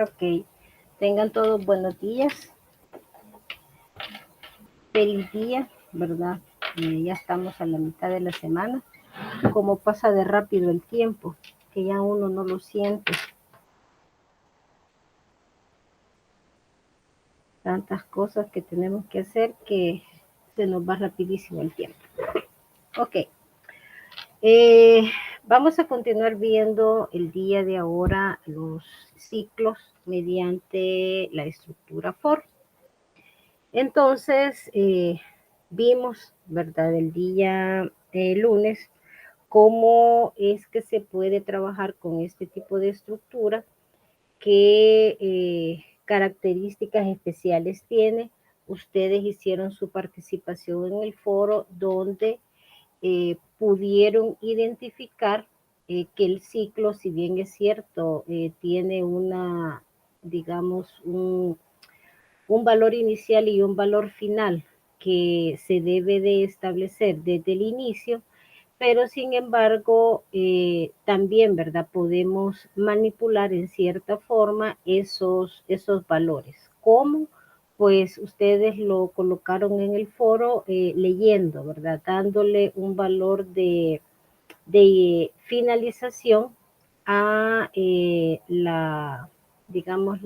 Ok, tengan todos buenos días, feliz día, ¿verdad? Ya estamos a la mitad de la semana. Como pasa de rápido el tiempo, que ya uno no lo siente. Tantas cosas que tenemos que hacer que se nos va rapidísimo el tiempo. Ok, vamos a continuar viendo el día de ahora los ciclos mediante la estructura FOR. Entonces, vimos, ¿verdad? El día lunes, cómo es que se puede trabajar con este tipo de estructura, qué características especiales tiene. Ustedes hicieron su participación en el foro donde pudieron identificar que el ciclo, si bien es cierto, tiene una, digamos, un valor inicial y un valor final que se debe de establecer desde el inicio, pero sin embargo, también, ¿verdad? Podemos manipular en cierta forma esos valores. ¿Cómo? Pues ustedes lo colocaron en el foro leyendo, ¿verdad? Dándole un valor de finalización a digamos,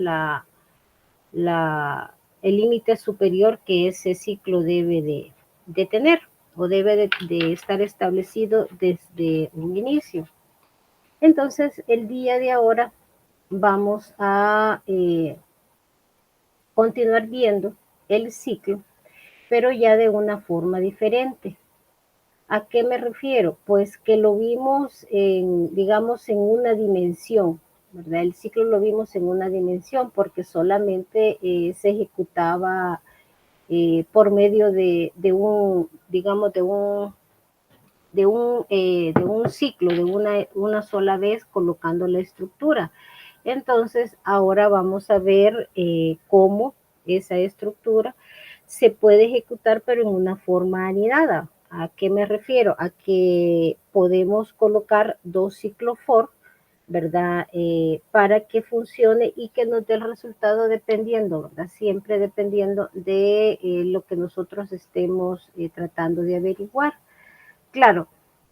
el límite superior que ese ciclo debe de tener o debe de estar establecido desde un inicio. Entonces, el día de ahora vamos a continuar viendo el ciclo, pero ya de una forma diferente. ¿A qué me refiero? Pues que lo vimos en, digamos, en una dimensión, ¿verdad? El ciclo lo vimos en una dimensión porque solamente se ejecutaba por medio de un, digamos, de un ciclo, de una sola vez colocando la estructura. Entonces, ahora vamos a ver cómo esa estructura se puede ejecutar, pero en una forma anidada. ¿A qué me refiero? A que podemos colocar dos ciclos for, ¿verdad? Para que funcione y que nos dé el resultado dependiendo, ¿verdad? Siempre dependiendo de lo que nosotros estemos tratando de averiguar. Claro,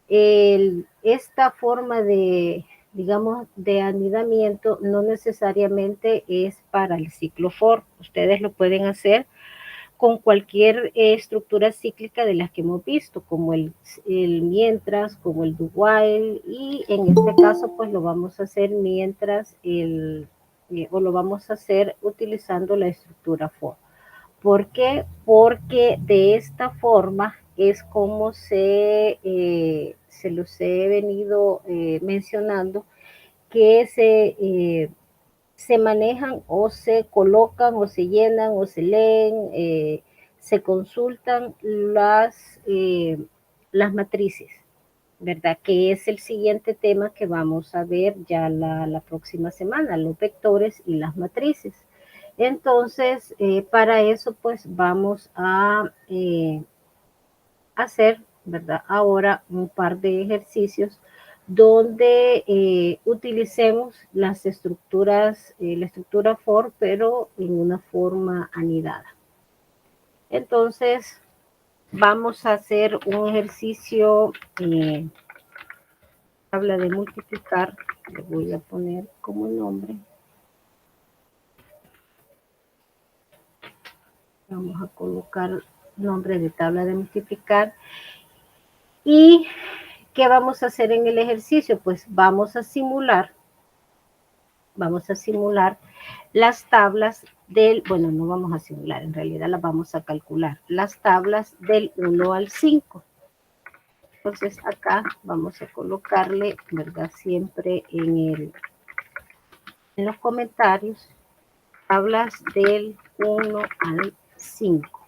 esta forma de, digamos, de anidamiento no necesariamente es para el ciclo for. Ustedes lo pueden hacer con cualquier estructura cíclica de las que hemos visto, como el mientras, como el do while, y en este caso pues lo vamos a hacer mientras o lo vamos a hacer utilizando la estructura for. ¿Por qué? Porque de esta forma es como se los he venido mencionando, que se manejan o se colocan o se llenan o se leen, se consultan las matrices, ¿verdad? Que es el siguiente tema que vamos a ver ya la próxima semana, los vectores y las matrices. Entonces, para eso pues vamos a hacer, ¿verdad? Ahora un par de ejercicios donde utilicemos las estructuras, la estructura for, pero en una forma anidada. Entonces, vamos a hacer un ejercicio, tabla de multiplicar, le voy a poner como nombre. Vamos a colocar nombre de tabla de multiplicar. ¿Y qué vamos a hacer en el ejercicio? Pues vamos a simular las tablas bueno, no vamos a simular, en realidad las vamos a calcular, las tablas del 1 al 5. Entonces acá vamos a colocarle, ¿verdad? Siempre en los comentarios, tablas del 1 al 5.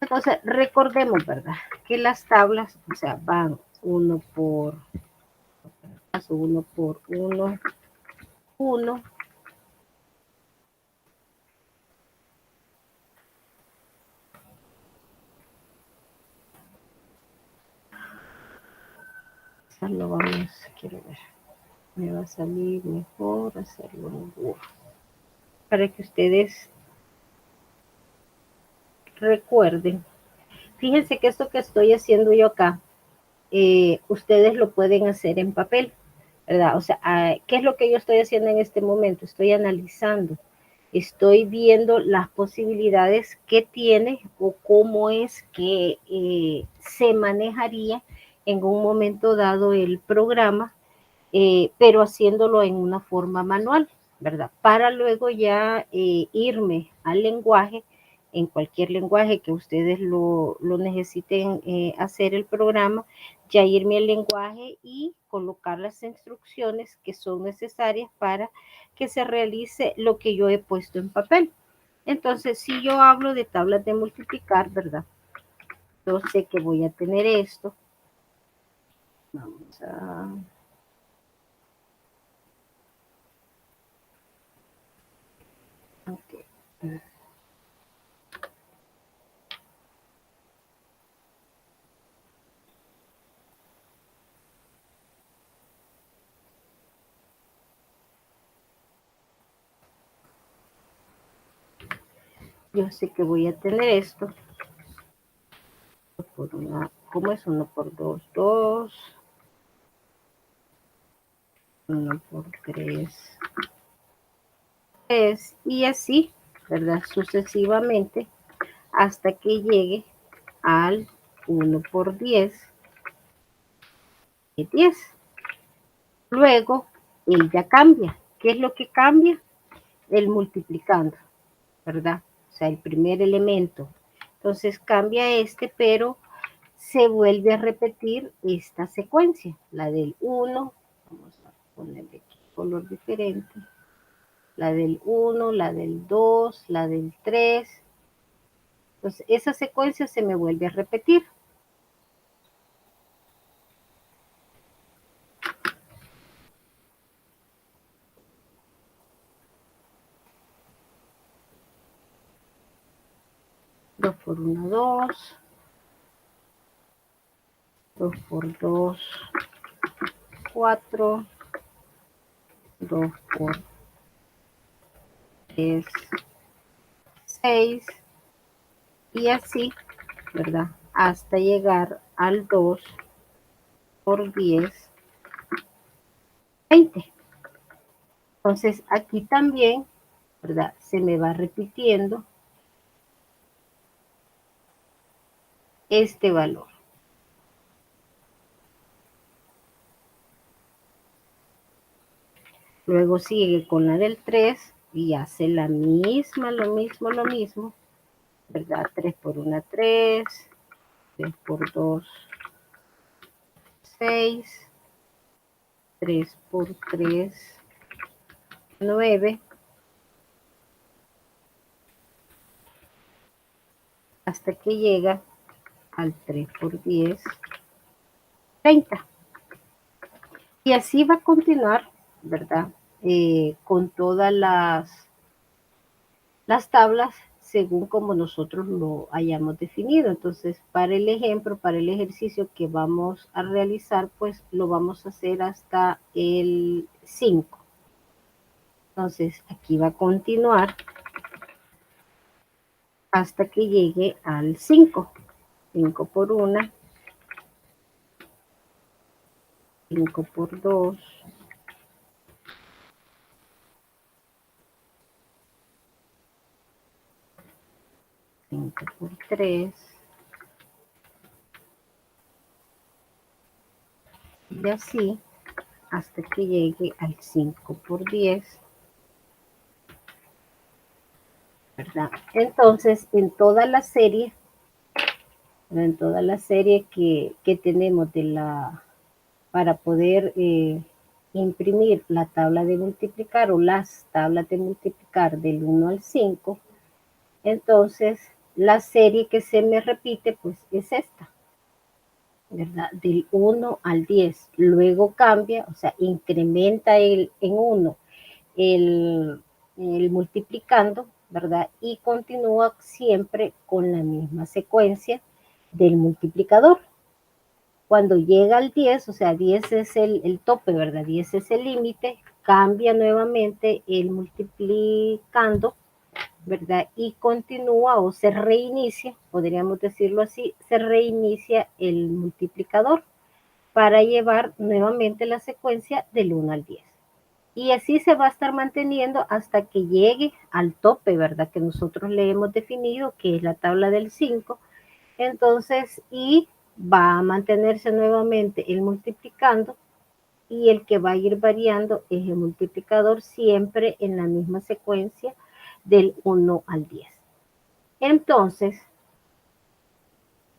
Entonces recordemos, ¿verdad? Que las tablas, o sea, van 1 por 1 por 1, 1. Lo vamos, quiero ver. Me va a salir mejor hacerlo en Word. Para que ustedes recuerden. Fíjense que esto que estoy haciendo yo acá, ustedes lo pueden hacer en papel, ¿verdad? O sea, ¿qué es lo que yo estoy haciendo en este momento? Estoy analizando, estoy viendo las posibilidades que tiene o cómo es que se manejaría en un momento dado el programa, pero haciéndolo en una forma manual, ¿verdad? Para luego ya irme al lenguaje, en cualquier lenguaje que ustedes lo necesiten hacer el programa, ya irme al lenguaje y colocar las instrucciones que son necesarias para que se realice lo que yo he puesto en papel. Entonces, si yo hablo de tablas de multiplicar, ¿verdad? Yo sé que voy a tener esto. Vamos a... Okay. Yo sé que voy a tener esto por una, ¿cómo es? 1 por 2, 2, 1 por 3, 3, y así, ¿verdad? Sucesivamente hasta que llegue al 1 por 10, 10. Luego, él ya cambia. ¿Qué es lo que cambia? El multiplicando, ¿verdad? O sea, el primer elemento. Entonces cambia este, pero se vuelve a repetir esta secuencia, la del 1, vamos a ponerle aquí color diferente, la del 1, la del 2, la del 3, entonces esa secuencia se me vuelve a repetir. Dos por 1, 2, 2 por 2, 4, 2 por 3, 6, y así, ¿verdad? Hasta llegar al 2 por 10, 20. Entonces aquí también, ¿verdad? Se me va repitiendo este valor. Luego sigue con la del 3 y hace la misma, lo mismo, ¿verdad? 3 por 1, 3, 3 por 2, 6, 3 por 3, 9, hasta que llega al 3 por 10, 30. Y así va a continuar, ¿verdad? Con todas las tablas según como nosotros lo hayamos definido. Entonces, para el ejemplo, para el ejercicio que vamos a realizar, pues lo vamos a hacer hasta el 5. Entonces, aquí va a continuar hasta que llegue al 5. 5 por 1, 5 por 2, 5 por 3, y así hasta que llegue al 5 por 10, ¿verdad? Entonces, en toda la serie que tenemos para poder imprimir la tabla de multiplicar o las tablas de multiplicar del 1 al 5, entonces la serie que se me repite pues es esta, ¿verdad? Del 1 al 10. Luego cambia, o sea, incrementa en 1 el multiplicando, ¿verdad? Y continúa siempre con la misma secuencia del multiplicador. Cuando llega al 10, o sea, 10 es el tope, ¿verdad? 10 es el límite, cambia nuevamente el multiplicando, ¿verdad? Y continúa o se reinicia, podríamos decirlo así, se reinicia el multiplicador para llevar nuevamente la secuencia del 1 al 10. Y así se va a estar manteniendo hasta que llegue al tope, ¿verdad? Que nosotros le hemos definido, que es la tabla del 5. Entonces, y va a mantenerse nuevamente el multiplicando y el que va a ir variando es el multiplicador siempre en la misma secuencia del 1 al 10. Entonces,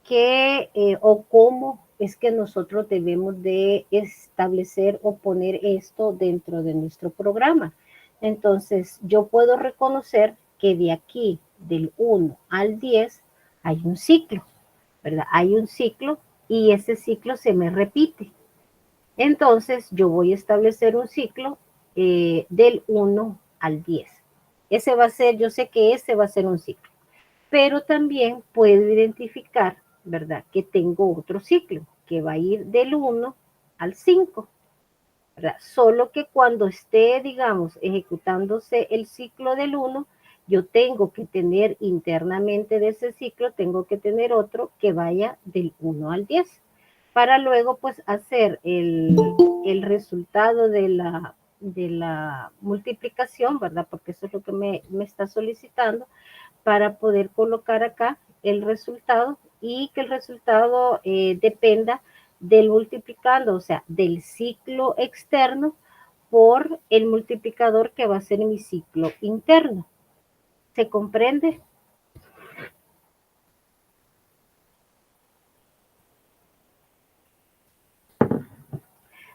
¿qué o cómo es que nosotros debemos de establecer o poner esto dentro de nuestro programa? Entonces, yo puedo reconocer que de aquí, del 1 al 10, hay un ciclo, ¿verdad? Hay un ciclo y ese ciclo se me repite. Entonces, yo voy a establecer un ciclo del 1 al 10. Ese va a ser, yo sé que ese va a ser un ciclo, pero también puedo identificar, ¿verdad? Que tengo otro ciclo que va a ir del 1 al 5, ¿verdad? Solo que cuando esté, digamos, ejecutándose el ciclo del 1, yo tengo que tener internamente de ese ciclo, tengo que tener otro que vaya del 1 al 10, para luego pues hacer el resultado de la multiplicación, ¿verdad? Porque eso es lo que me está solicitando, para poder colocar acá el resultado y que el resultado dependa del multiplicando, o sea, del ciclo externo por el multiplicador que va a ser mi ciclo interno. ¿Se comprende?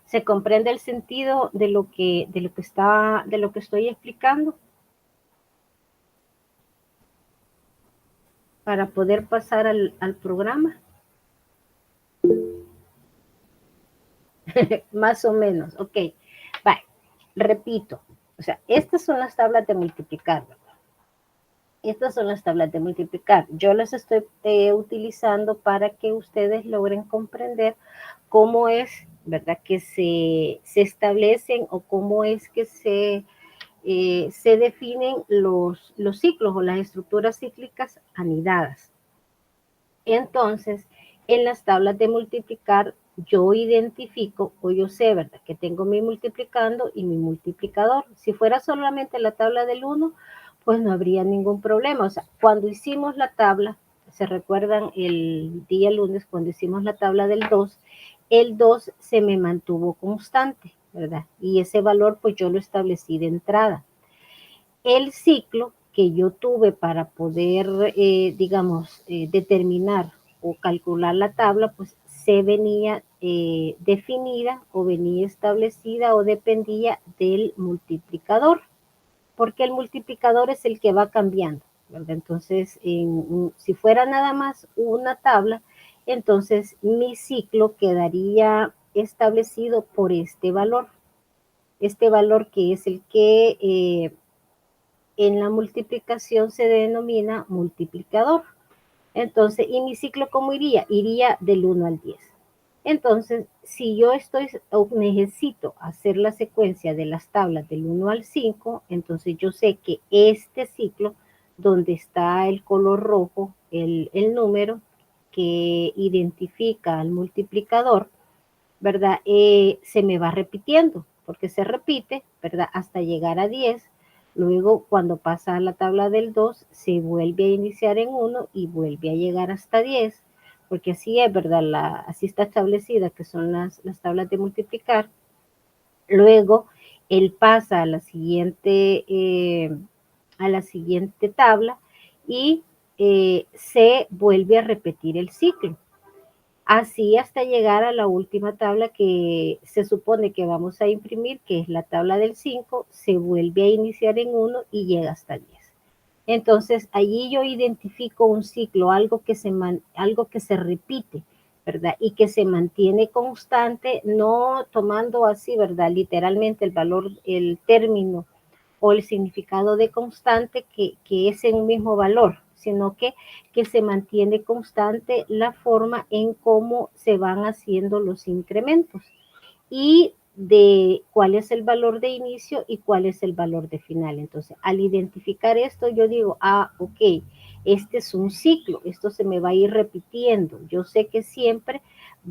¿Se comprende el sentido de lo que estoy explicando? Para poder pasar al programa. Más o menos, ok. Vale, repito. O sea, estas son las tablas de multiplicar, ¿verdad? Estas son las tablas de multiplicar. Yo las estoy utilizando para que ustedes logren comprender cómo es, ¿verdad? Que se establecen o cómo es que se definen los ciclos o las estructuras cíclicas anidadas. Entonces, en las tablas de multiplicar, yo identifico o yo sé, ¿verdad? Que tengo mi multiplicando y mi multiplicador. Si fuera solamente la tabla del 1, pues no habría ningún problema. O sea, cuando hicimos la tabla, se recuerdan el día lunes, cuando hicimos la tabla del 2, el 2 se me mantuvo constante, ¿verdad? Y ese valor, pues yo lo establecí de entrada. El ciclo que yo tuve para poder, digamos, determinar o calcular la tabla, pues se venía definida o venía establecida o dependía del multiplicador, porque el multiplicador es el que va cambiando, ¿verdad? Entonces, si fuera nada más una tabla, entonces mi ciclo quedaría establecido por este valor que es el que en la multiplicación se denomina multiplicador. Entonces, ¿y mi ciclo cómo iría? Iría del 1 al 10. Entonces, si yo necesito hacer la secuencia de las tablas del 1 al 5, entonces yo sé que este ciclo, donde está el color rojo, el número que identifica al multiplicador, ¿verdad? Se me va repitiendo, porque se repite, ¿verdad? Hasta llegar a 10. Luego, cuando pasa a la tabla del 2, se vuelve a iniciar en 1 y vuelve a llegar hasta 10, porque así es, ¿verdad? Así está establecida, que son las tablas de multiplicar. Luego, él pasa a la siguiente tabla y se vuelve a repetir el ciclo. Así hasta llegar a la última tabla que se supone que vamos a imprimir, que es la tabla del 5, se vuelve a iniciar en 1 y llega hasta 10. Entonces, allí yo identifico un ciclo, algo que se repite, ¿verdad? Y que se mantiene constante, no tomando así, ¿verdad? Literalmente el valor, el término o el significado de constante, que es un mismo valor, sino que se mantiene constante la forma en cómo se van haciendo los incrementos y de cuál es el valor de inicio y cuál es el valor de final. Entonces, al identificar esto, yo digo, ok, este es un ciclo, esto se me va a ir repitiendo. Yo sé que siempre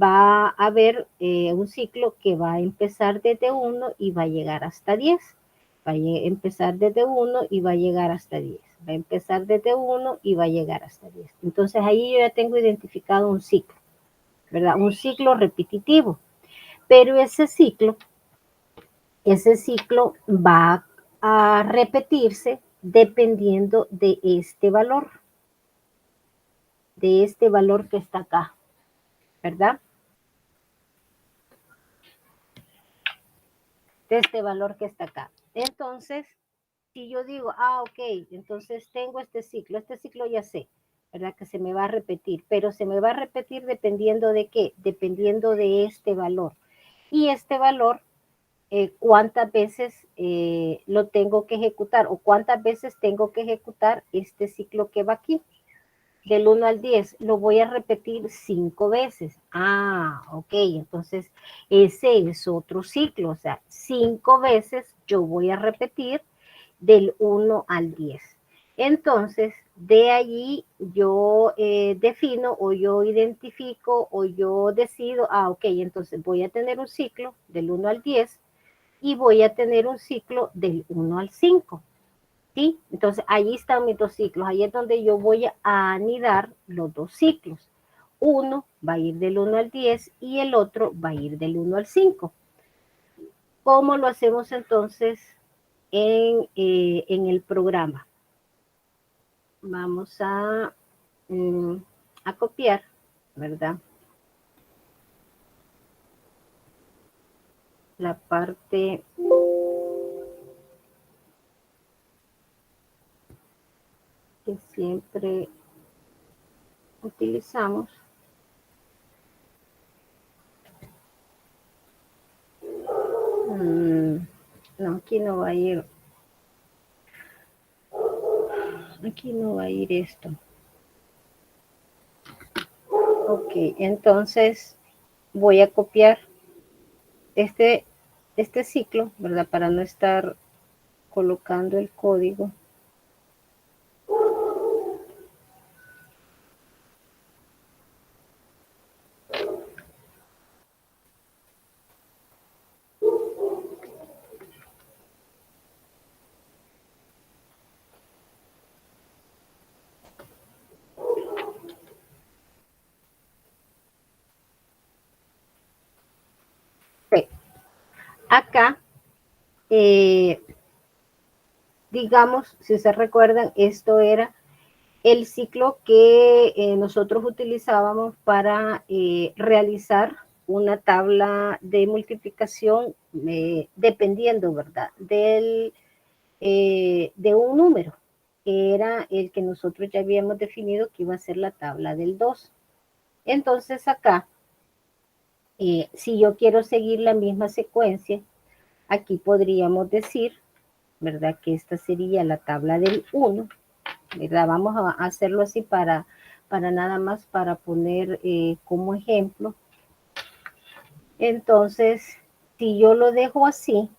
va a haber un ciclo que va a empezar desde 1 y va a llegar hasta 10. Va a empezar desde 1 y va a llegar hasta 10. Va a empezar desde 1 y va a llegar hasta 10. Entonces ahí yo ya tengo identificado un ciclo, ¿verdad? Un ciclo repetitivo. Pero ese ciclo va a repetirse dependiendo de este valor que está acá, ¿verdad? De este valor que está acá. Entonces, si yo digo, ok, entonces tengo este ciclo ya sé, ¿verdad? Que se me va a repetir, pero se me va a repetir dependiendo de qué, dependiendo de este valor. Y este valor cuántas veces lo tengo que ejecutar o cuántas veces tengo que ejecutar este ciclo que va aquí. Del 1 al 10, lo voy a repetir 5 veces. Ok, entonces ese es otro ciclo, o sea, 5 veces yo voy a repetir del 1 al 10. Entonces, de allí yo defino o yo identifico o yo decido, ok, entonces voy a tener un ciclo del 1 al 10 y voy a tener un ciclo del 1 al 5. ¿Sí? Entonces, ahí están mis dos ciclos. Ahí es donde yo voy a anidar los dos ciclos. Uno va a ir del 1 al 10 y el otro va a ir del 1 al 5. ¿Cómo lo hacemos entonces en el programa? Vamos a copiar, ¿verdad? La parte que siempre utilizamos. No, aquí no va a ir. Aquí no va a ir esto. Ok, entonces voy a copiar este ciclo, ¿verdad? Para no estar colocando el código. Okay. Acá, digamos, si se recuerdan, esto era el ciclo que nosotros utilizábamos para realizar una tabla de multiplicación dependiendo, ¿verdad? De un número, que era el que nosotros ya habíamos definido que iba a ser la tabla del 2. Entonces acá, si yo quiero seguir la misma secuencia, aquí podríamos decir, ¿verdad? Que esta sería la tabla del 1, ¿verdad? Vamos a hacerlo así para nada más para poner como ejemplo. Entonces, si yo lo dejo así,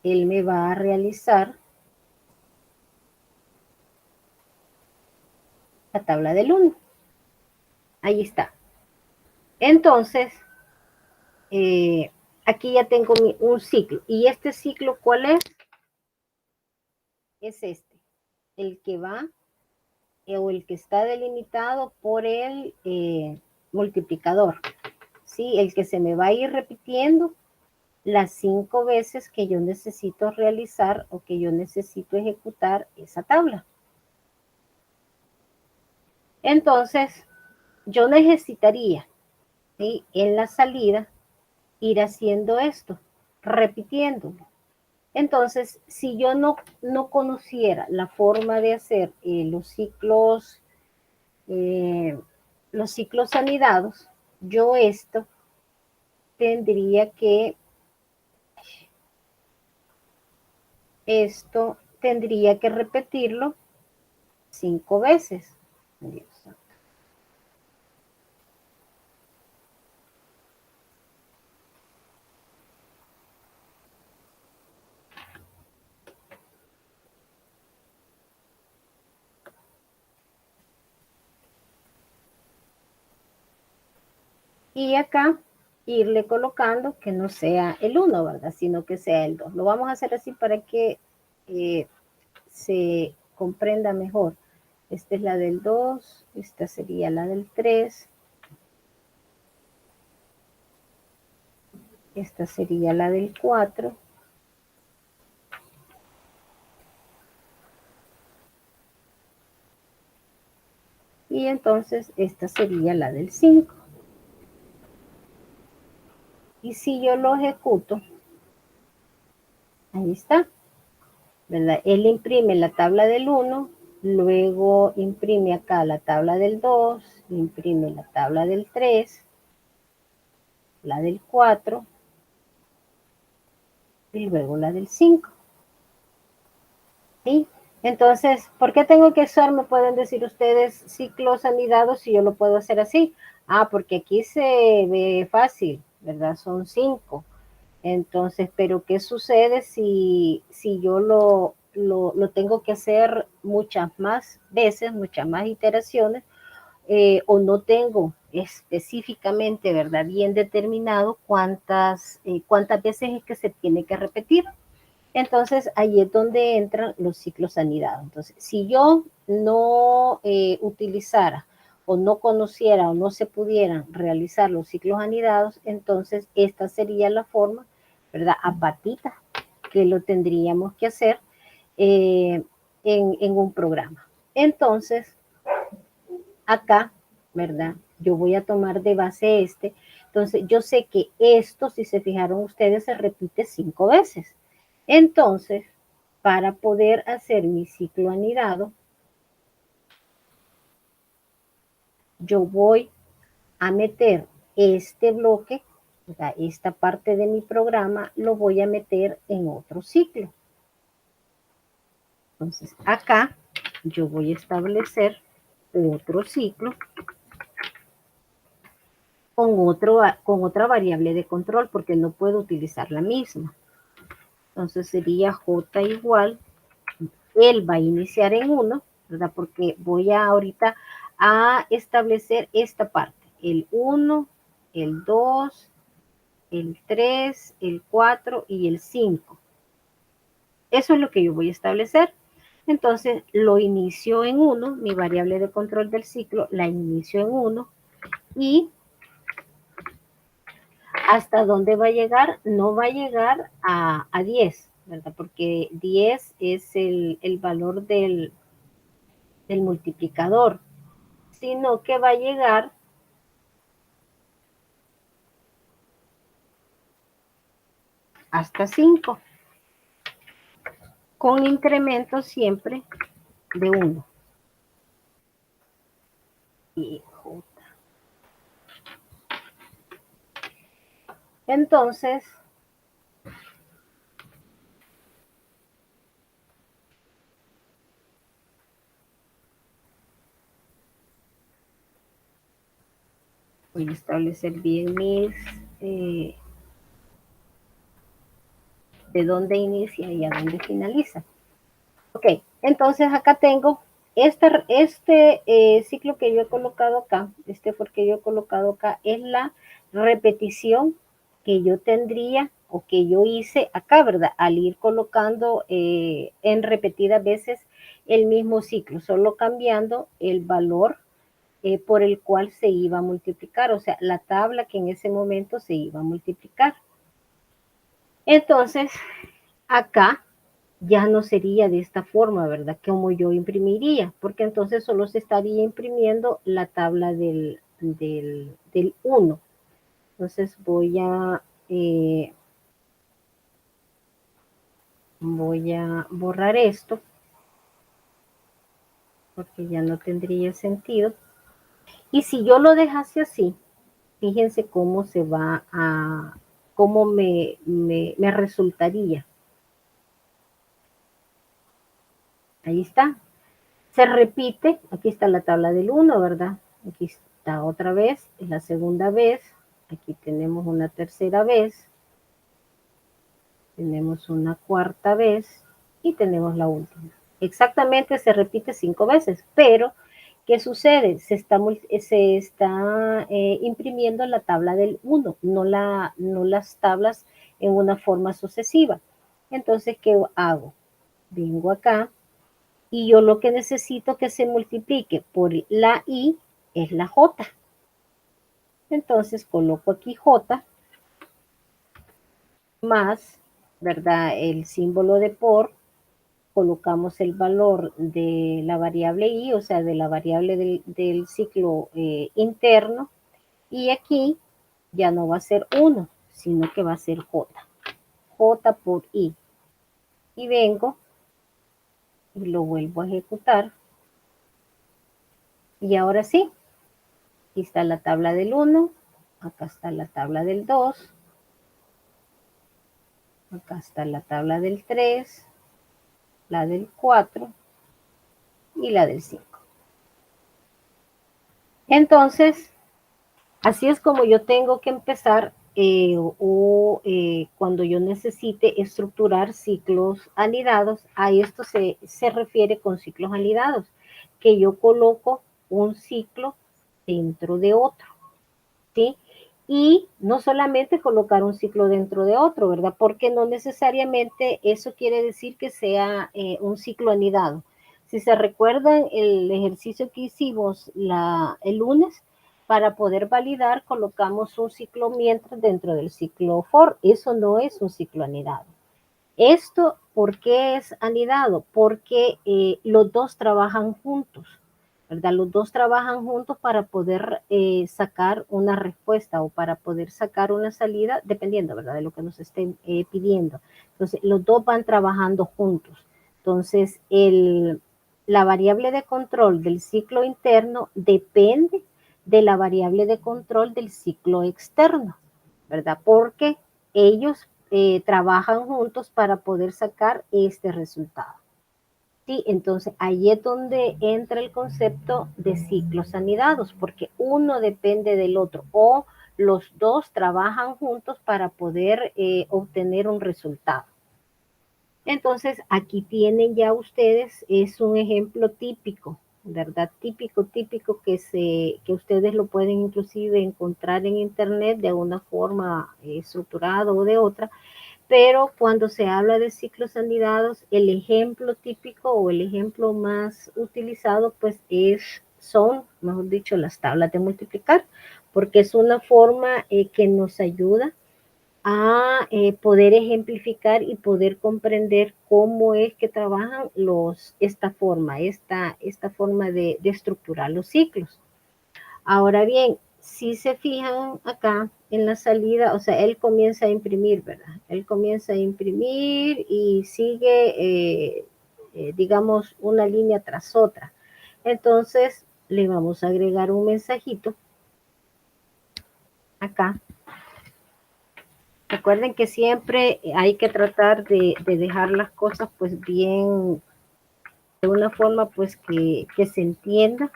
él me va a realizar la tabla del 1. Ahí está. Entonces, aquí ya tengo un ciclo. ¿Y este ciclo cuál es? Es este, el que va o el que está delimitado por el multiplicador. ¿Sí? El que se me va a ir repitiendo las 5 veces que yo necesito realizar o que yo necesito ejecutar esa tabla. Entonces, yo necesitaría, ¿sí? En la salida ir haciendo esto, repitiéndolo. Entonces, si yo no conociera la forma de hacer los ciclos anidados, yo tendría que repetirlo 5 veces. Y acá irle colocando que no sea el 1, ¿verdad? Sino que sea el 2. Lo vamos a hacer así para que se comprenda mejor. Esta es la del 2, esta sería la del 3, esta sería la del 4, y entonces esta sería la del 5. Y si yo lo ejecuto, ahí está, ¿verdad? Él imprime la tabla del 1, luego imprime acá la tabla del 2, imprime la tabla del 3, la del 4 y luego la del 5. ¿Sí? Entonces, ¿por qué tengo que usar, me pueden decir ustedes, ciclos anidados si yo lo puedo hacer así? Ah, porque aquí se ve fácil, ¿verdad? Son 5. Entonces, pero ¿qué sucede si yo lo tengo que hacer muchas más veces, muchas más iteraciones, o no tengo específicamente, ¿verdad? Bien determinado cuántas veces es que se tiene que repetir. Entonces, ahí es donde entran los ciclos anidados. Entonces, si yo no utilizara o no conociera o no se pudieran realizar los ciclos anidados, entonces esta sería la forma, ¿verdad? A patita que lo tendríamos que hacer en un programa. Entonces, acá, ¿verdad? Yo voy a tomar de base este. Entonces, yo sé que esto, si se fijaron ustedes, se repite 5 veces. Entonces, para poder hacer mi ciclo anidado, yo voy a meter este bloque, o sea, esta parte de mi programa, lo voy a meter en otro ciclo. Entonces, acá yo voy a establecer otro ciclo con otra variable de control porque no puedo utilizar la misma. Entonces sería J igual, él va a iniciar en 1, ¿verdad? Porque voy a ahorita a establecer esta parte, el 1, el 2, el 3, el 4 y el 5. Eso es lo que yo voy a establecer. Entonces lo inicio en 1, mi variable de control del ciclo la inicio en 1 y ¿hasta dónde va a llegar? No va a llegar a 10, ¿verdad? Porque 10 es el valor del multiplicador, sino que va a llegar hasta 5, con incremento siempre de 1. Y entonces, voy a establecer bien de dónde inicia y a dónde finaliza. Ok, entonces acá tengo este ciclo que yo he colocado acá, porque yo he colocado acá, es la repetición que yo tendría o que yo hice acá, ¿verdad? Al ir colocando en repetidas veces el mismo ciclo, solo cambiando el valor por el cual se iba a multiplicar, o sea, la tabla que en ese momento se iba a multiplicar. Entonces, acá ya no sería de esta forma, ¿verdad? Como yo imprimiría, porque entonces solo se estaría imprimiendo la tabla del 1. Entonces voy a borrar esto, porque ya no tendría sentido. Y si yo lo dejase así, fíjense cómo se va a, cómo me resultaría. Ahí está. Se repite, aquí está la tabla del 1, ¿verdad? Aquí está otra vez, es la segunda vez, aquí tenemos una tercera vez, tenemos una cuarta vez y tenemos la última. Exactamente se repite 5 veces, pero ¿qué sucede? Se está imprimiendo la tabla del 1, no las tablas en una forma sucesiva. Entonces, ¿qué hago? Vengo acá y yo lo que necesito que se multiplique por la I es la J. Entonces coloco aquí J más, ¿verdad? El símbolo de por, colocamos el valor de la variable I, o sea, de la variable del ciclo interno, y aquí ya no va a ser 1, sino que va a ser J. J por I. Y vengo y lo vuelvo a ejecutar. Y ahora sí, aquí está la tabla del 1, acá está la tabla del 2, acá está la tabla del 3, la del 4 y la del 5. Entonces, así es como yo tengo que empezar cuando yo necesite estructurar ciclos anidados, a esto se refiere con ciclos anidados, que yo coloco un ciclo dentro de otro, ¿sí? Y no solamente colocar un ciclo dentro de otro, ¿verdad? Porque no necesariamente eso quiere decir que sea un ciclo anidado. Si se recuerdan el ejercicio que hicimos el lunes, para poder validar colocamos un ciclo mientras dentro del ciclo for. Eso no es un ciclo anidado. Esto, ¿por qué es anidado? Porque los dos trabajan juntos, ¿verdad? Los dos trabajan juntos para poder sacar una respuesta o para poder sacar una salida, dependiendo, ¿verdad? De lo que nos estén pidiendo. Entonces, los dos van trabajando juntos. Entonces, la variable de control del ciclo interno depende de la variable de control del ciclo externo, ¿verdad? Porque ellos trabajan juntos para poder sacar este resultado. Sí, entonces ahí es donde entra el concepto de ciclos anidados, porque uno depende del otro o los dos trabajan juntos para poder obtener un resultado. Entonces aquí tienen ya ustedes, es un ejemplo típico, ¿verdad? Típico que ustedes lo pueden inclusive encontrar en internet de una forma estructurada o de otra, pero cuando se habla de ciclos anidados, el ejemplo típico o el ejemplo más utilizado, pues son, mejor dicho, las tablas de multiplicar, porque es una forma que nos ayuda a poder ejemplificar y poder comprender cómo es que trabajan esta forma de estructurar los ciclos. Ahora bien, si se fijan acá en la salida, o sea, él comienza a imprimir, ¿verdad? Él comienza a imprimir y sigue, digamos, una línea tras otra. Entonces, le vamos a agregar un mensajito acá. Recuerden que siempre hay que tratar de dejar las cosas pues bien, de una forma pues que se entienda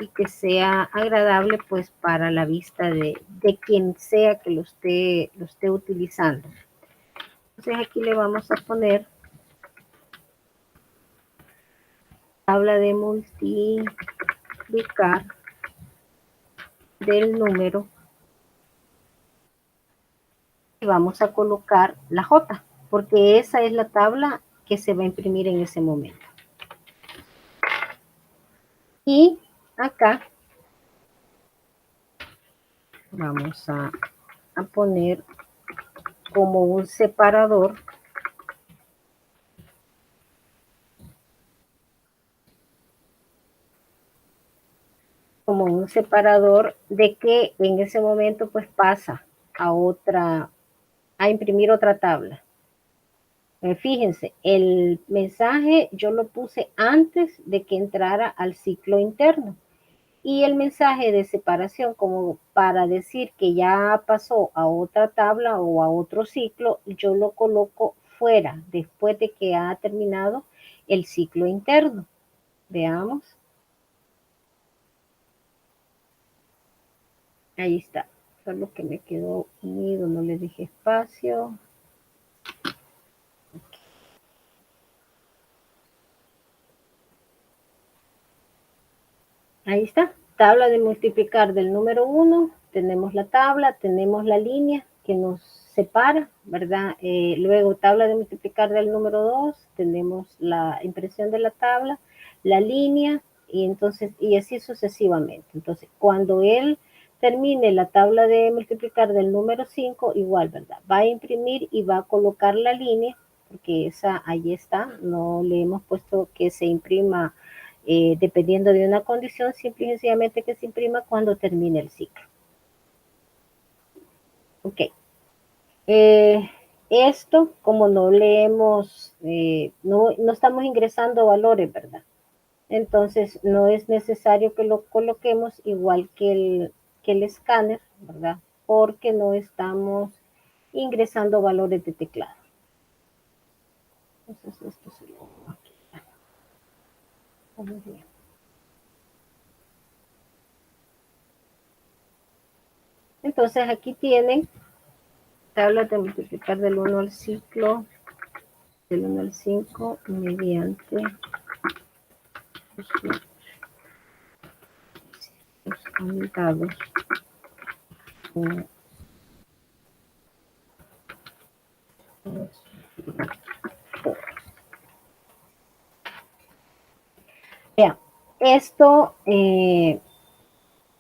y que sea agradable pues para la vista de quien sea que lo esté utilizando. Entonces aquí le vamos a poner tabla de multiplicar del número y vamos a colocar la J, porque esa es la tabla que se va a imprimir en ese momento. Y acá vamos a poner como un separador de que en ese momento pues pasa a imprimir otra tabla. Fíjense, el mensaje yo lo puse antes de que entrara al ciclo interno y el mensaje de separación como para decir que ya pasó a otra tabla o a otro ciclo, yo lo coloco fuera después de que ha terminado el ciclo interno. Veamos. Ahí está. Solo que me quedó unido, no le dije espacio. Ahí está. Tabla de multiplicar del número 1. Tenemos la tabla, tenemos la línea que nos separa, ¿verdad? Luego tabla de multiplicar del número 2. Tenemos la impresión de la tabla, la línea y entonces y así sucesivamente. Entonces, cuando él termine la tabla de multiplicar del número 5, igual, ¿verdad? Va a imprimir y va a colocar la línea, porque esa ahí está, no le hemos puesto que se imprima dependiendo de una condición, simple y sencillamente que se imprima cuando termine el ciclo. Ok. Esto, como no leemos, no estamos ingresando valores, ¿verdad? Entonces, no es necesario que lo coloquemos igual que el escáner, ¿verdad? Porque no estamos ingresando valores de teclado. Entonces, esto se lo voy a quitar. Vamos bien. Entonces, aquí tienen tablas de multiplicar del 1 al ciclo, del 1 al 5, mediante los aumentados. Vean, esto,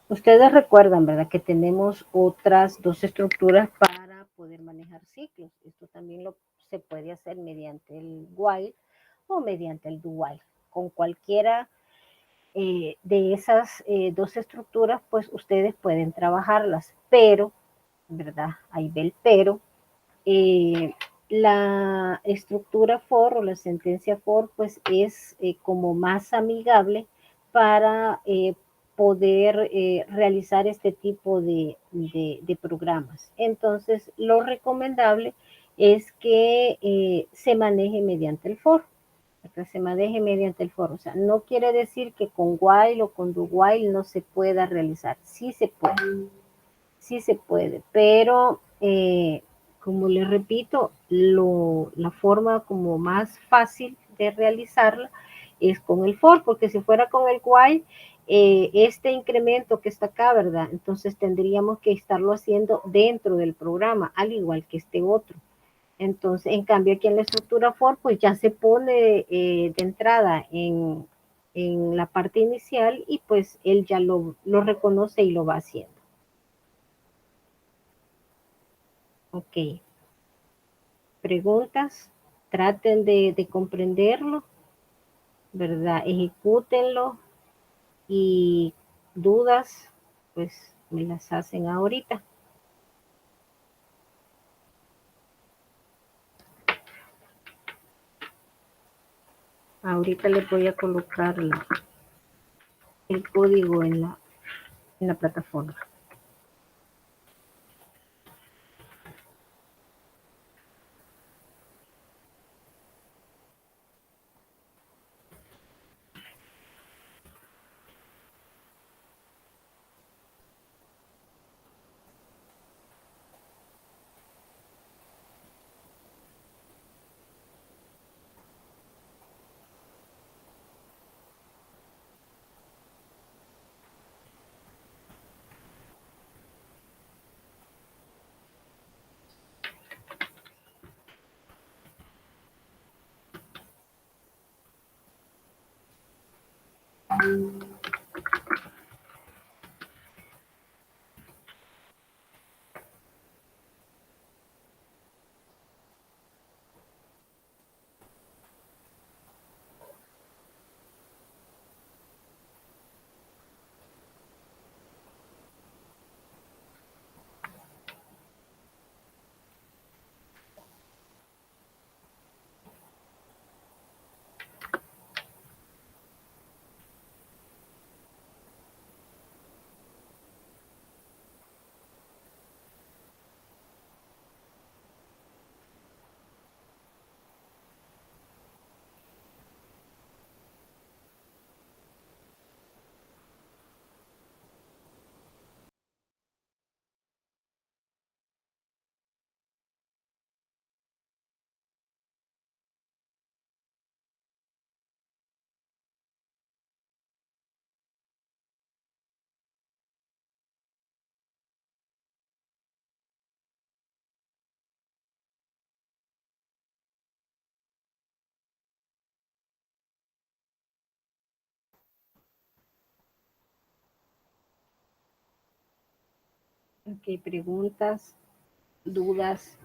ustedes recuerdan, ¿verdad? Que tenemos otras dos estructuras para poder manejar ciclos. Esto también se puede hacer mediante el while o mediante el do while. Con cualquiera de esas dos estructuras, pues ustedes pueden trabajarlas, pero, ¿verdad? Ahí ve el pero. Eh, la estructura for o la sentencia for pues es como más amigable para poder realizar este tipo de programas. Entonces, lo recomendable es que se maneje mediante el for. Que se maneje mediante el for. O sea, no quiere decir que con while o con do while no se pueda realizar. Sí se puede, pero como les repito, la forma como más fácil de realizarla es con el for, porque si fuera con el while, este incremento que está acá, ¿verdad? Entonces tendríamos que estarlo haciendo dentro del programa, al igual que este otro. Entonces, en cambio, aquí en la estructura for, pues ya se pone de entrada en la parte inicial y pues él ya lo reconoce y lo va haciendo. Ok. Preguntas, traten de comprenderlo, ¿verdad? Ejecútenlo y dudas, pues me las hacen ahorita. Ahorita les voy a colocar el código en la plataforma. Ok, preguntas, dudas.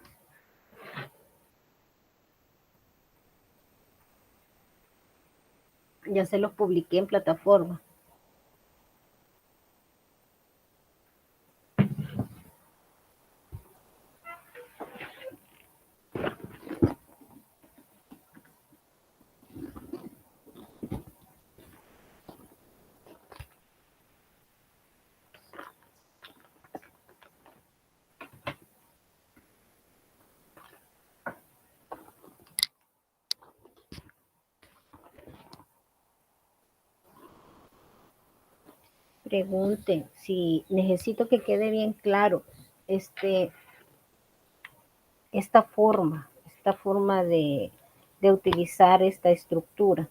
Ya se los publiqué en plataforma. Pregunten si necesito que quede bien claro este, esta forma de utilizar esta estructura.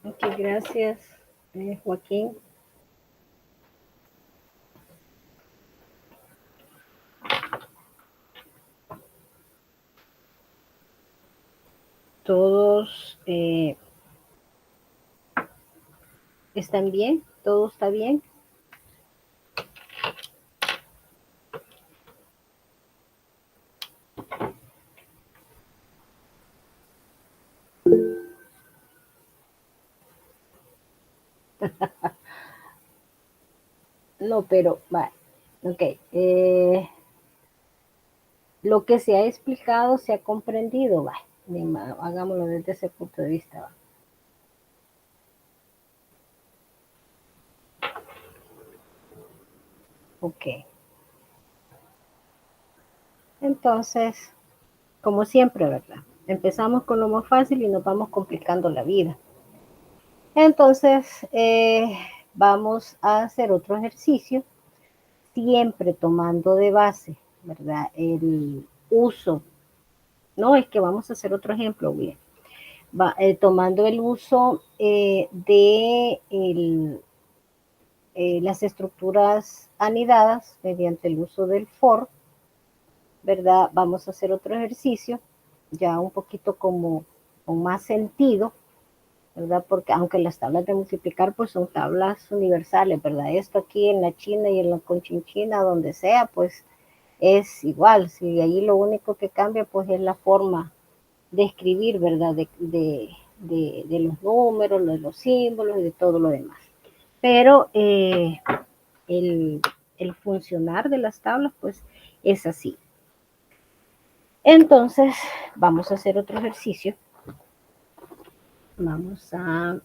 Ok, gracias, Joaquín. Todos están bien, todo está bien. No, pero va, ok. Lo que se ha explicado se ha comprendido, va. Hagámoslo desde ese punto de vista, va. Ok. Entonces, como siempre, ¿verdad? Empezamos con lo más fácil y nos vamos complicando la vida. Entonces, vamos a hacer otro ejercicio, siempre tomando de base, ¿verdad? El uso. No, es que vamos a hacer otro ejemplo, bien. Tomando el uso las estructuras anidadas mediante el uso del for, ¿verdad? Vamos a hacer otro ejercicio, ya un poquito como con más sentido, ¿verdad? Porque aunque las tablas de multiplicar pues son tablas universales, ¿verdad? Esto aquí en la China y en la Conchinchina, donde sea, pues es igual. Si ahí lo único que cambia pues es la forma de escribir, ¿verdad? De los números, de los símbolos y de todo lo demás. Pero el, el funcionar de las tablas pues es así. Entonces, vamos a hacer otro ejercicio. Vamos a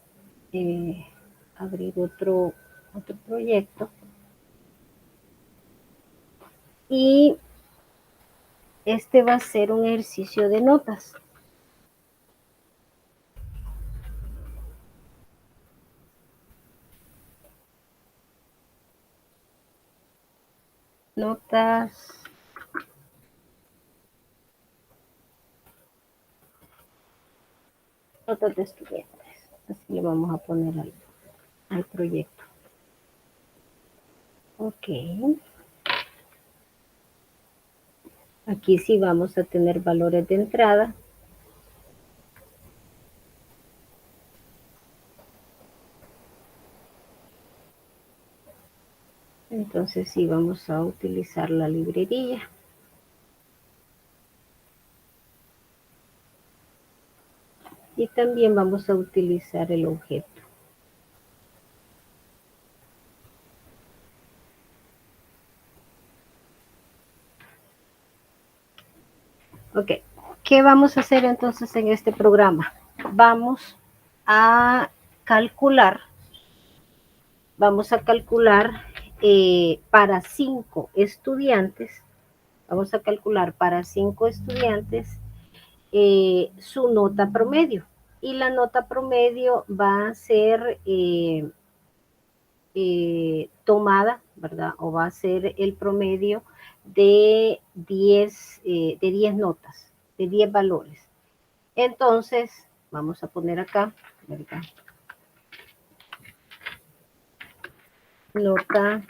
abrir otro proyecto. Y este va a ser un ejercicio de notas. Notas de estudiantes. Así le vamos a poner al proyecto. Ok. Aquí sí vamos a tener valores de entrada. Entonces sí vamos a utilizar la librería. Y también vamos a utilizar el objeto. Ok, ¿qué vamos a hacer entonces en este programa? Vamos a calcular para 5 estudiantes, vamos a calcular para 5 estudiantes su nota promedio. Y la nota promedio va a ser tomada, ¿verdad? O va a ser el promedio de 10 notas, de 10 valores. Entonces, vamos a poner acá, ¿verdad? Nota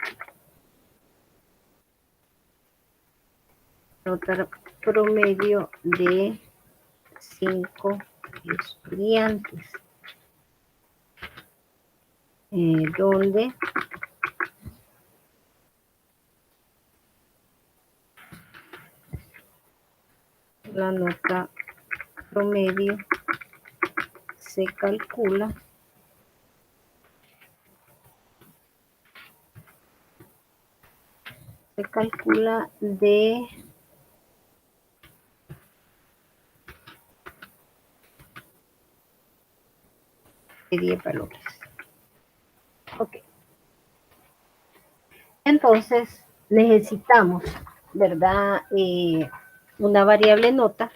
promedio de 5 estudiantes, donde la nota promedio se calcula de 10 valores. Ok. Entonces, necesitamos, ¿verdad? Una variable nota.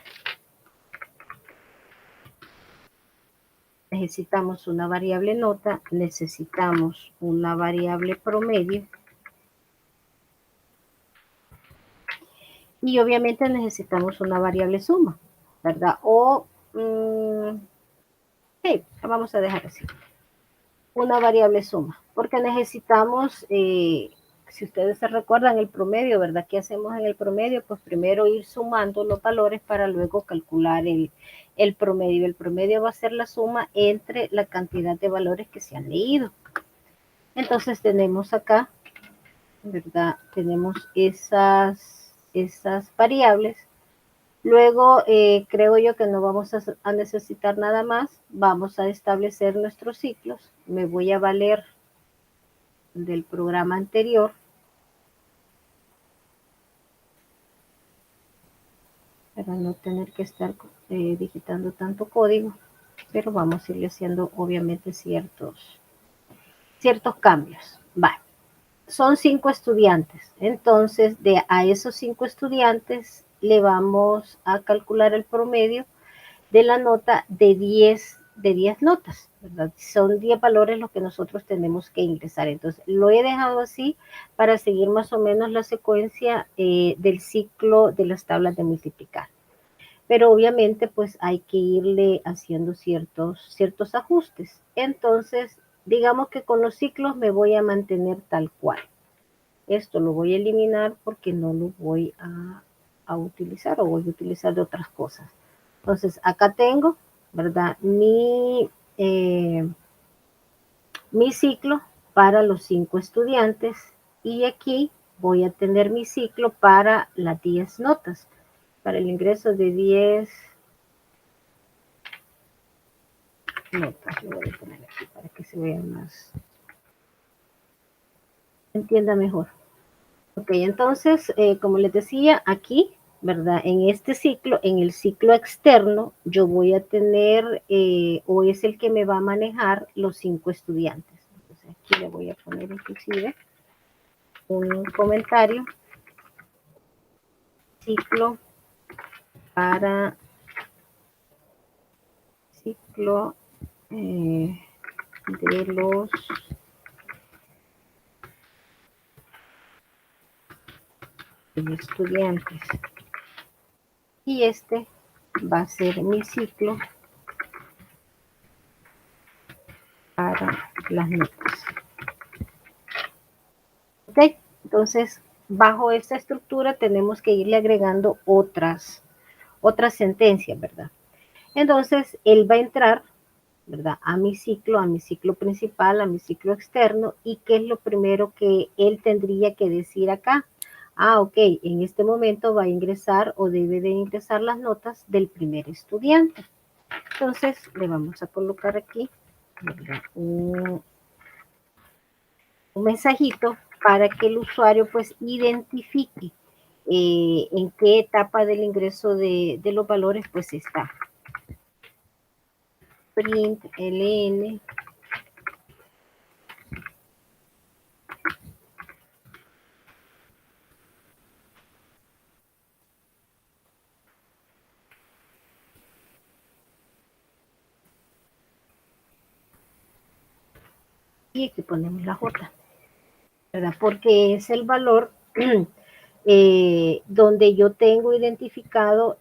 Necesitamos una variable nota, necesitamos una variable promedio y obviamente necesitamos una variable suma, ¿verdad? O, sí, vamos a dejar así, una variable suma, porque necesitamos, si ustedes se recuerdan el promedio, ¿verdad? ¿Qué hacemos en el promedio? Pues primero ir sumando los valores para luego calcular el promedio. El promedio va a ser la suma entre la cantidad de valores que se han leído. Entonces tenemos acá, ¿verdad? Tenemos esas variables. Luego, creo yo que no vamos a necesitar nada más. Vamos a establecer nuestros ciclos. Me voy a valer del programa anterior. Para no tener que estar digitando tanto código. Pero vamos a irle haciendo, obviamente, ciertos cambios. Vale. Son 5 estudiantes. Entonces, a esos 5 estudiantes le vamos a calcular el promedio de la nota de 10 notas, ¿verdad? Son 10 valores los que nosotros tenemos que ingresar. Entonces, lo he dejado así para seguir más o menos la secuencia del ciclo de las tablas de multiplicar. Pero obviamente, pues hay que irle haciendo ciertos ajustes. Entonces, digamos que con los ciclos me voy a mantener tal cual. Esto lo voy a eliminar porque no lo voy a utilizar o voy a utilizar de otras cosas. Entonces, acá tengo, ¿verdad? Mi ciclo para los 5 estudiantes y aquí voy a tener mi ciclo para las 10 notas, para el ingreso de 10 notas. Lo voy a poner aquí para que se vea más, entienda mejor. Ok, entonces, como les decía, aquí ¿verdad? En este ciclo, en el ciclo externo, yo voy a tener, o es el que me va a manejar los 5 estudiantes. Entonces aquí le voy a poner inclusive un comentario, ciclo para ciclo de los estudiantes. Y este va a ser mi ciclo para las notas. ¿Ok? Entonces, bajo esta estructura tenemos que irle agregando otras sentencias, ¿verdad? Entonces, él va a entrar, ¿verdad? A mi ciclo principal, a mi ciclo externo, y ¿qué es lo primero que él tendría que decir acá? Ah, ok, en este momento va a ingresar o debe de ingresar las notas del primer estudiante. Entonces, le vamos a colocar aquí, ¿verdad? Un mensajito para que el usuario pues identifique en qué etapa del ingreso de los valores pues está. Print ln y aquí ponemos la J, ¿verdad? Porque es el valor donde yo tengo identificado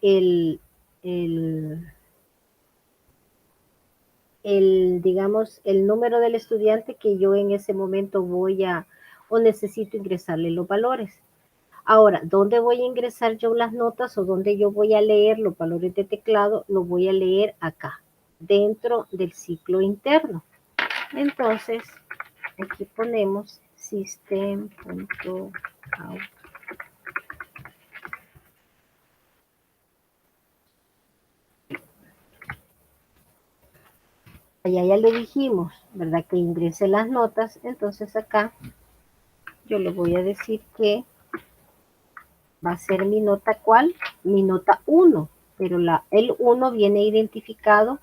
digamos, el número del estudiante que yo en ese momento voy a o necesito ingresarle los valores. Ahora, ¿dónde voy a ingresar yo las notas o dónde yo voy a leer los valores de teclado? Lo voy a leer acá, dentro del ciclo interno. Entonces, aquí ponemos system.out. Allá ya le dijimos, ¿verdad? Que ingrese las notas. Entonces acá yo le voy a decir que va a ser mi nota ¿cuál? Mi nota 1, pero el 1 viene identificado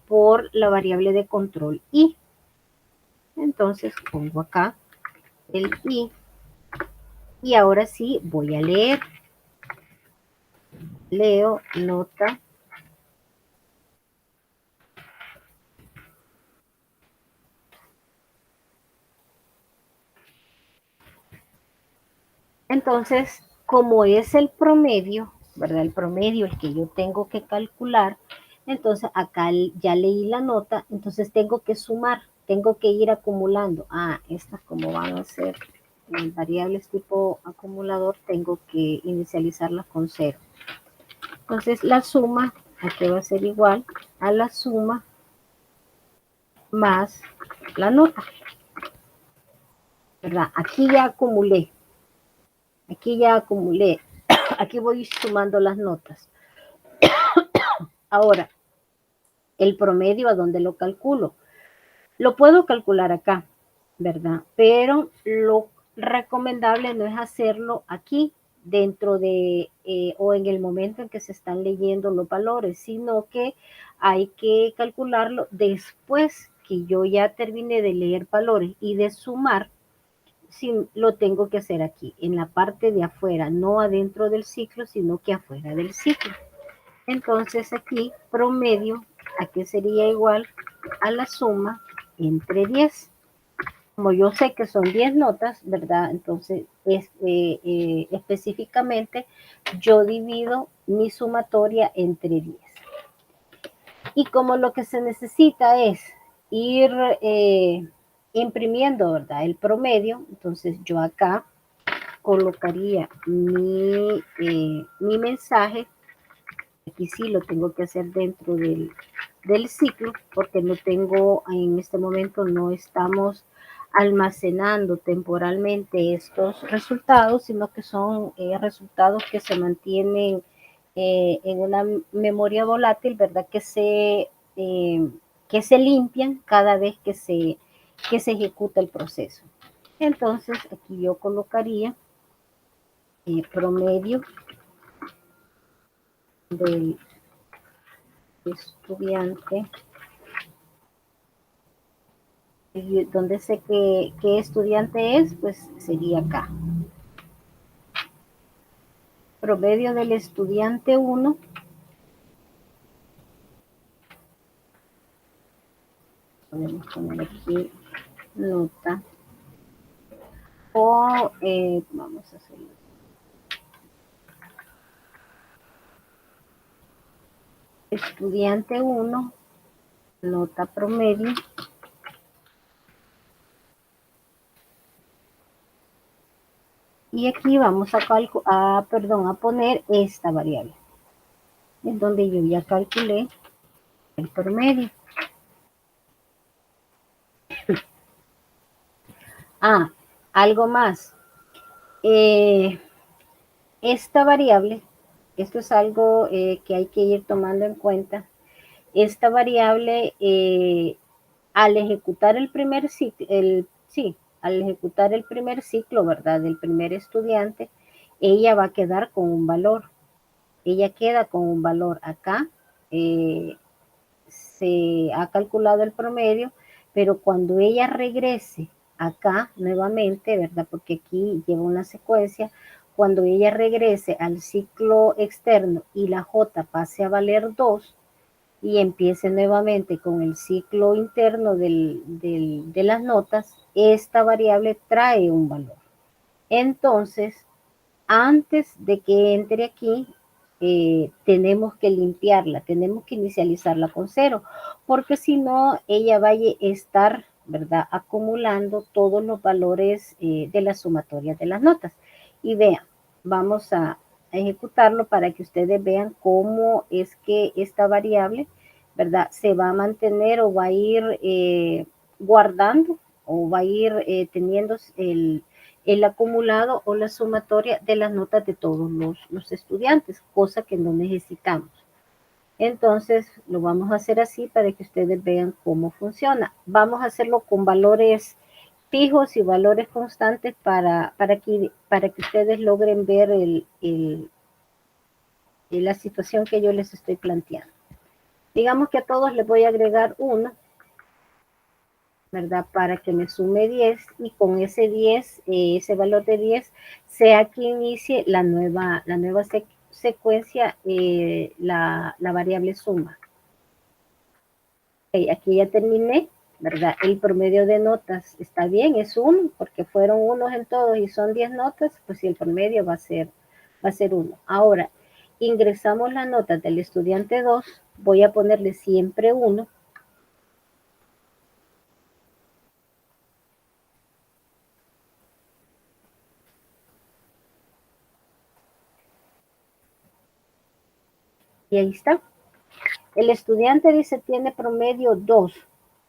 por la variable de control i. Entonces pongo acá el i y ahora sí voy a leer. Leo nota entonces, como es el promedio, ¿verdad? El promedio, el que yo tengo que calcular, entonces acá ya leí la nota, entonces tengo que sumar, tengo que ir acumulando. Ah, estas como van a ser variables tipo acumulador, tengo que inicializarlas con 0. Entonces la suma, aquí va a ser igual a la suma más la nota, ¿verdad? Aquí ya acumulé, aquí voy sumando las notas. Ahora, el promedio, ¿a dónde lo calculo? Lo puedo calcular acá, ¿verdad? Pero lo recomendable no es hacerlo aquí, dentro de o en el momento en que se están leyendo los valores, sino que hay que calcularlo después que yo ya terminé de leer valores y de sumar. Si lo tengo que hacer aquí, en la parte de afuera, no adentro del ciclo, sino que afuera del ciclo. Entonces aquí promedio, aquí sería igual a la suma entre 10. Como yo sé que son 10 notas, ¿verdad? Entonces específicamente yo divido mi sumatoria entre 10. Y como lo que se necesita es ir imprimiendo, ¿verdad? El promedio, entonces yo acá colocaría mi mensaje. Aquí sí lo tengo que hacer dentro del ciclo, porque no tengo, en este momento no estamos almacenando temporalmente estos resultados, sino que son resultados que se mantienen en una memoria volátil, ¿verdad? Que se limpian cada vez que se ejecuta el proceso. Entonces, aquí yo colocaría promedio del estudiante, donde sé qué estudiante es, pues sería acá. Promedio del estudiante 1. Podemos poner aquí nota. O vamos a hacerlo. Estudiante 1, nota promedio. Y aquí vamos a poner esta variable. Es donde yo ya calculé el promedio. Algo más. Esta variable, esto es algo que hay que ir tomando en cuenta. Esta variable, al ejecutar el primer ciclo, al ejecutar el primer ciclo, ¿verdad? Del primer estudiante, ella va a quedar con un valor. Ella queda con un valor acá. Se ha calculado el promedio, pero cuando ella regrese acá nuevamente, ¿verdad? Porque aquí lleva una secuencia, cuando ella regrese al ciclo externo y la J pase a valer 2 y empiece nuevamente con el ciclo interno de las notas, esta variable trae un valor. Entonces, antes de que entre aquí, tenemos que limpiarla, tenemos que inicializarla con 0, porque si no, ella va a estar, ¿verdad?, acumulando todos los valores de las sumatorias de las notas. Y vean, vamos a ejecutarlo para que ustedes vean cómo es que esta variable, ¿verdad?, se va a mantener o va a ir guardando o va a ir teniendo el acumulado o la sumatoria de las notas de todos los estudiantes, cosa que no necesitamos. Entonces, lo vamos a hacer así para que ustedes vean cómo funciona. Vamos a hacerlo con valores fijos y valores constantes para que ustedes logren ver la situación que yo les estoy planteando. Digamos que a todos les voy a agregar 1, ¿verdad? Para que me sume 10 y con ese 10, ese valor de 10, sea que inicie la nueva secuencia, la variable suma. Okay, aquí ya terminé, ¿verdad? El promedio de notas está bien, es 1, porque fueron unos en todos y son 10 notas, pues si el promedio va a ser 1. Ahora, ingresamos las notas del estudiante 2, voy a ponerle siempre 1. Y ahí está. El estudiante dice tiene promedio 2.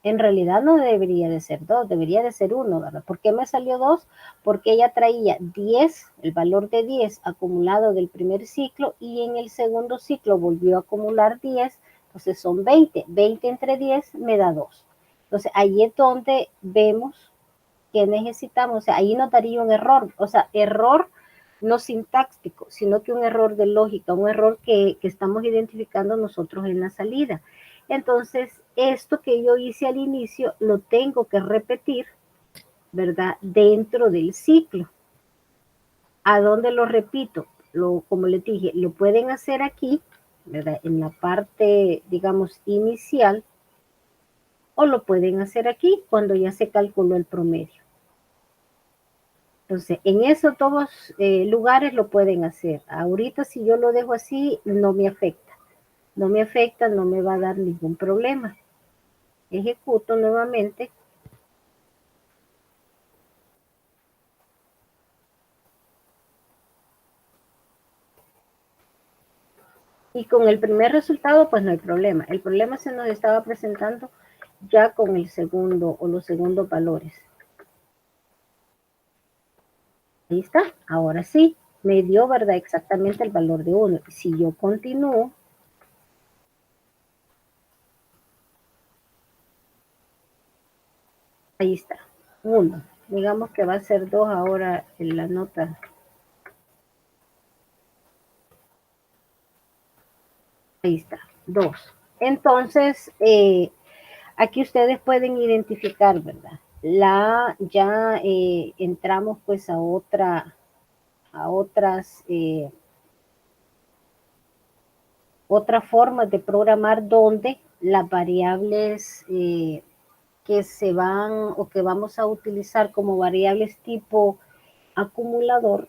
En realidad no debería de ser 2, debería de ser 1, ¿verdad? ¿Por qué me salió 2? Porque ella traía 10, el valor de 10 acumulado del primer ciclo y en el segundo ciclo volvió a acumular 10, entonces son 20. 20 entre 10 me da 2. Entonces ahí es donde vemos que necesitamos, o sea, ahí nos daría un error, o sea, error no sintáctico, sino que un error de lógica, un error que estamos identificando nosotros en la salida. Entonces, esto que yo hice al inicio lo tengo que repetir, ¿verdad? Dentro del ciclo. ¿A dónde lo repito? Como les dije, lo pueden hacer aquí, ¿verdad? En la parte, digamos, inicial, o lo pueden hacer aquí cuando ya se calculó el promedio. Entonces, en esos dos lugares lo pueden hacer. Ahorita si yo lo dejo así, no me afecta. No me afecta, no me va a dar ningún problema. Ejecuto nuevamente. Y con el primer resultado, pues no hay problema. El problema se nos estaba presentando ya con el segundo o los segundos valores. Ahí está. Ahora sí, me dio, ¿verdad? Exactamente el valor de 1. Si yo continúo, ahí está, 1. Digamos que va a ser 2 ahora en la nota. Ahí está, 2. Entonces, aquí ustedes pueden identificar, ¿verdad? Ya entramos pues a otras formas de programar donde las variables que se van o que vamos a utilizar como variables tipo acumulador,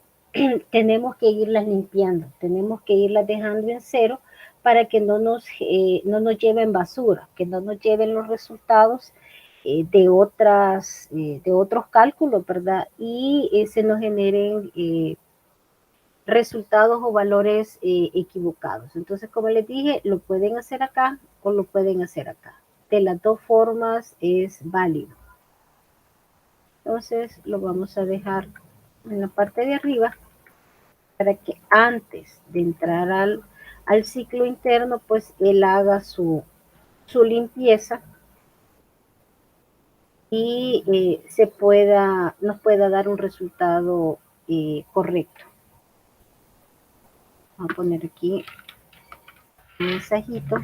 tenemos que irlas limpiando, tenemos que irlas dejando en cero para que no nos lleven basura, que no nos lleven los resultados de otros cálculos, ¿verdad? Y se nos generen resultados o valores equivocados. Entonces, como les dije, lo pueden hacer acá o lo pueden hacer acá. De las dos formas es válido. Entonces, lo vamos a dejar en la parte de arriba para que antes de entrar al ciclo interno, pues él haga su limpieza y nos pueda dar un resultado correcto. Vamos a poner aquí un mensajito.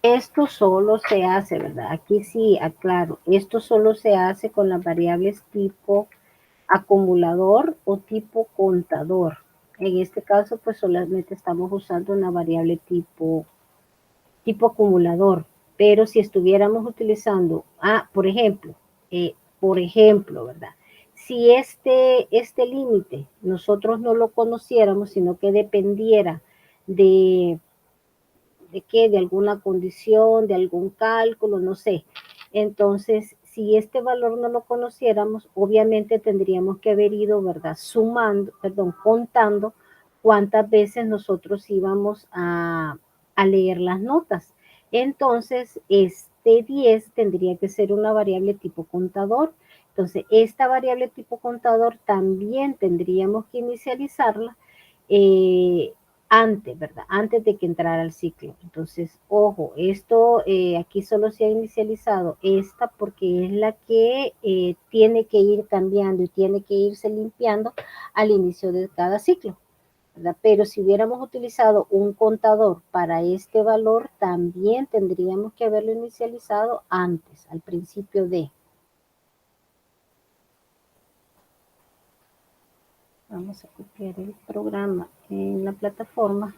Esto solo se hace, ¿verdad? Aquí sí, aclaro, esto solo se hace con las variables tipo acumulador o tipo contador. En este caso, pues solamente estamos usando una variable tipo acumulador, pero si estuviéramos utilizando, por ejemplo, ¿verdad? Si este límite nosotros no lo conociéramos, sino que dependiera de de qué, de alguna condición, de algún cálculo, no sé. Entonces, si este valor no lo conociéramos, obviamente tendríamos que haber ido, ¿verdad? Contando cuántas veces nosotros íbamos a leer las notas. Entonces, este 10 tendría que ser una variable tipo contador. Entonces, esta variable tipo contador también tendríamos que inicializarla eh, antes, ¿verdad? Antes de que entrara al ciclo. Entonces, ojo, esto aquí solo se ha inicializado esta porque es la que tiene que ir cambiando y tiene que irse limpiando al inicio de cada ciclo, ¿verdad? Pero si hubiéramos utilizado un contador para este valor, también tendríamos que haberlo inicializado antes, al principio de. Vamos a copiar el programa en la plataforma.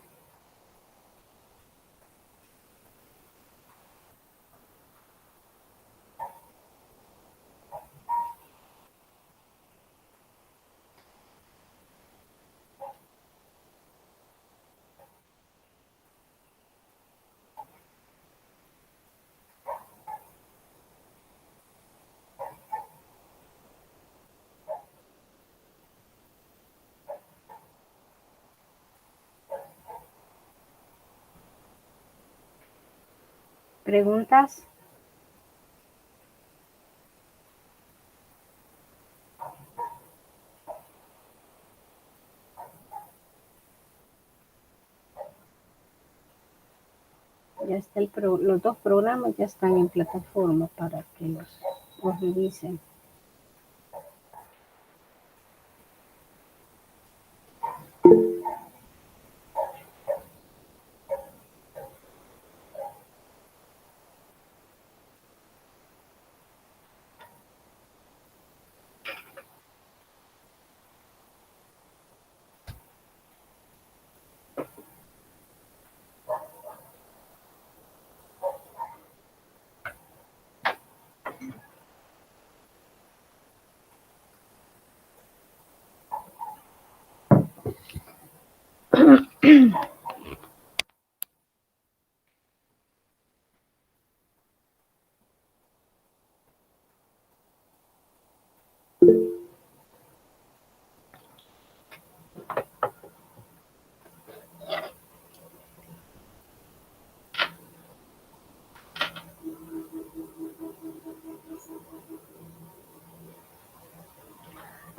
¿Preguntas? Ya está los dos programas ya están en plataforma para que los revisen.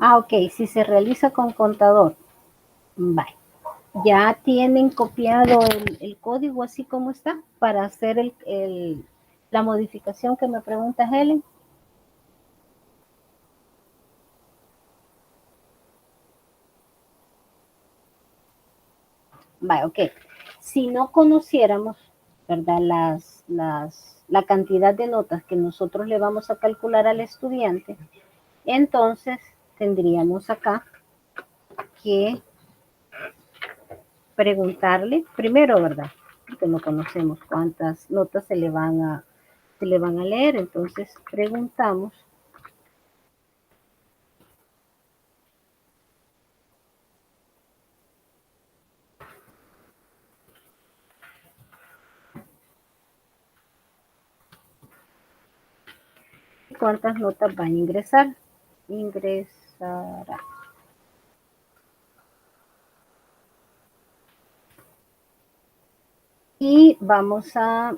Ok, si se realiza con contador, bye. ¿Ya tienen copiado el código así como está para hacer la modificación que me pregunta Helen? Vale, ok. Si no conociéramos, ¿verdad? La cantidad de notas que nosotros le vamos a calcular al estudiante, entonces tendríamos acá que preguntarle primero, ¿verdad? Porque no conocemos cuántas notas se le van a leer, entonces preguntamos cuántas notas va a ingresar. Ingresará. Y vamos a,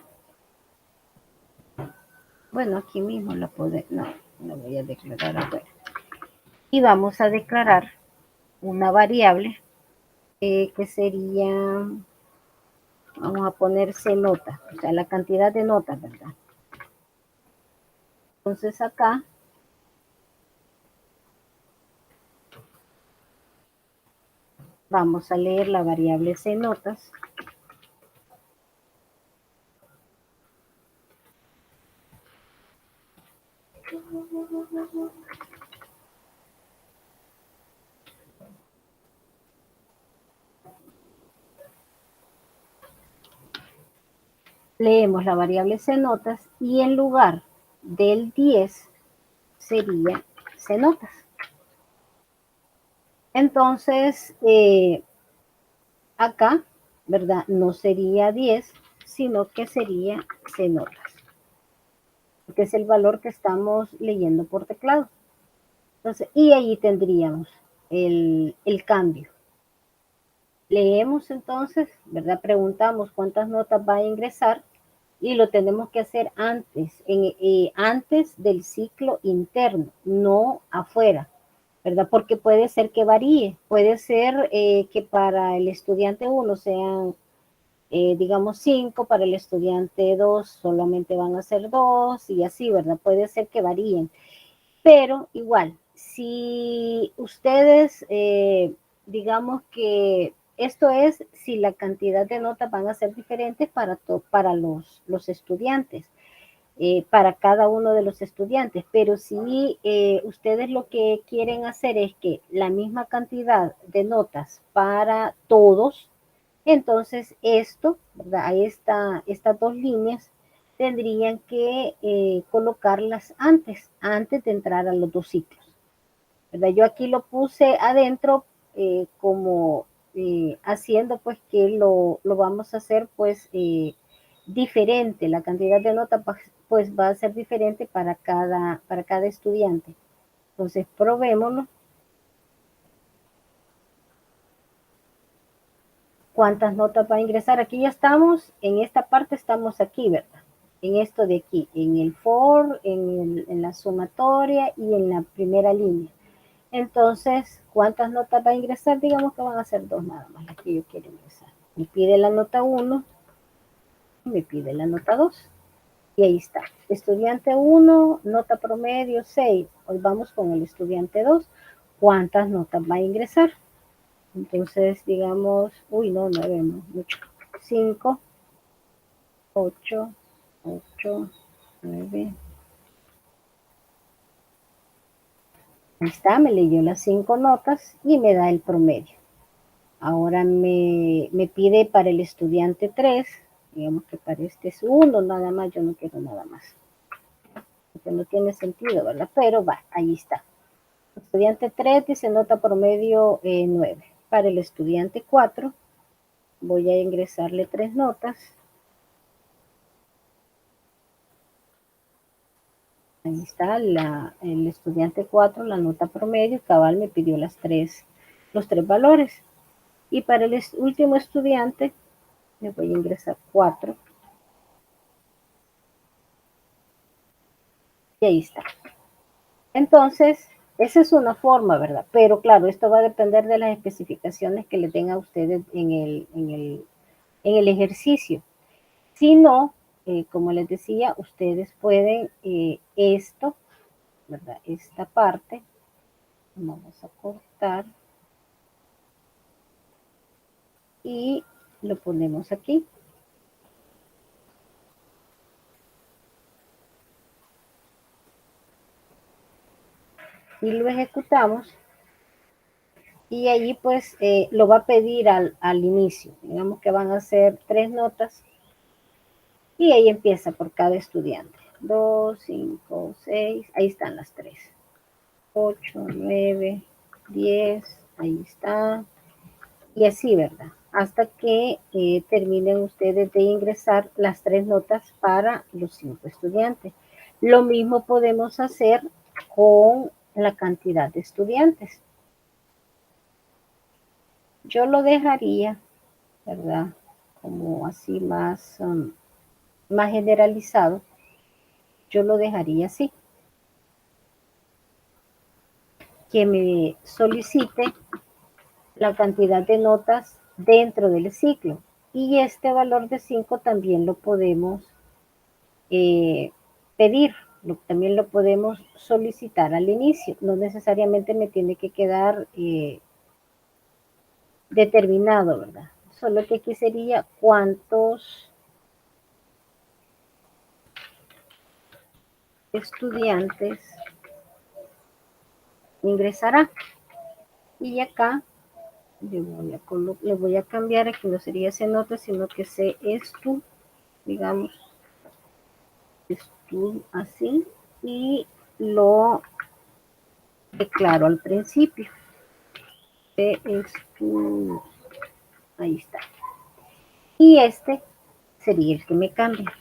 bueno, aquí mismo la puedo, no, la voy a declarar afuera. Y vamos a declarar una variable que sería, vamos a poner C nota, o sea, la cantidad de notas, ¿verdad? Entonces acá vamos a leer la variable C notas. Leemos la variable C notas y en lugar del 10 sería C notas. Entonces, acá, ¿verdad? No sería 10, sino que sería C notas, que es el valor que estamos leyendo por teclado. Entonces, y ahí tendríamos el cambio. Leemos entonces, ¿verdad? Preguntamos cuántas notas va a ingresar y lo tenemos que hacer antes del ciclo interno, no afuera, ¿verdad? Porque puede ser que varíe, puede ser que para el estudiante 1 sean, digamos, 5, para el estudiante 2 solamente van a ser 2 y así, ¿verdad? Puede ser que varíen, pero igual, si ustedes, digamos que esto es si la cantidad de notas van a ser diferentes para los estudiantes, para cada uno de los estudiantes, pero si ustedes lo que quieren hacer es que la misma cantidad de notas para todos, entonces esto, ¿verdad? Ahí está, estas dos líneas tendrían que colocarlas antes de entrar a los dos ciclos, ¿verdad? Yo aquí lo puse adentro como haciendo pues que lo vamos a hacer pues diferente, la cantidad de notas pues va a ser diferente para cada estudiante. Entonces probémoslo. ¿Cuántas notas va a ingresar? Aquí ya estamos, en esta parte estamos aquí, ¿verdad? En esto de aquí, en el for, en la sumatoria y en la primera línea. Entonces, ¿cuántas notas va a ingresar? Digamos que van a ser dos nada más las que yo quiero ingresar. Me pide la nota 1 y me pide la nota 2. Y ahí está. Estudiante 1, nota promedio 6. Hoy vamos con el estudiante 2. ¿Cuántas notas va a ingresar? Entonces, digamos, uy, no, 9, no, mucho. 5, 8, 8, 9. Ahí está, me leyó las 5 notas y me da el promedio. Ahora me pide para el estudiante 3, digamos que para este es 1, nada más, yo no quiero nada más. Porque no tiene sentido, ¿verdad? Pero va, ahí está. Estudiante 3 dice nota promedio 9. Para el estudiante 4 voy a ingresarle 3 notas. Ahí está el estudiante 4, la nota promedio, cabal me pidió los tres valores. Y para el último estudiante le voy a ingresar 4. Y ahí está. Entonces, Esa es una forma, ¿verdad? Pero claro, esto va a depender de las especificaciones que le den a ustedes en el ejercicio. Si no, como les decía, ustedes pueden esto, ¿verdad? Esta parte, vamos a cortar y lo ponemos aquí. Y lo ejecutamos y allí pues lo va a pedir al inicio. Digamos que van a ser 3 notas y ahí empieza por cada estudiante. 2, 5, 6, ahí están las 3. 8, 9, 10, ahí está. Y así, ¿verdad? Hasta que terminen ustedes de ingresar las 3 notas para los 5 estudiantes. Lo mismo podemos hacer con la cantidad de estudiantes. Yo lo dejaría, ¿verdad? Como así más, más generalizado. Yo lo dejaría así. Que me solicite la cantidad de notas dentro del ciclo. Y este valor de 5 también lo podemos pedir, también lo podemos solicitar al inicio. No necesariamente me tiene que quedar determinado, ¿verdad? Solo que aquí sería cuántos estudiantes ingresará. Y acá le voy a cambiar, aquí no sería ese nota, sino que se esto, digamos, esto así, y lo declaro al principio. Esto, ahí está. Y este sería el que me cambia.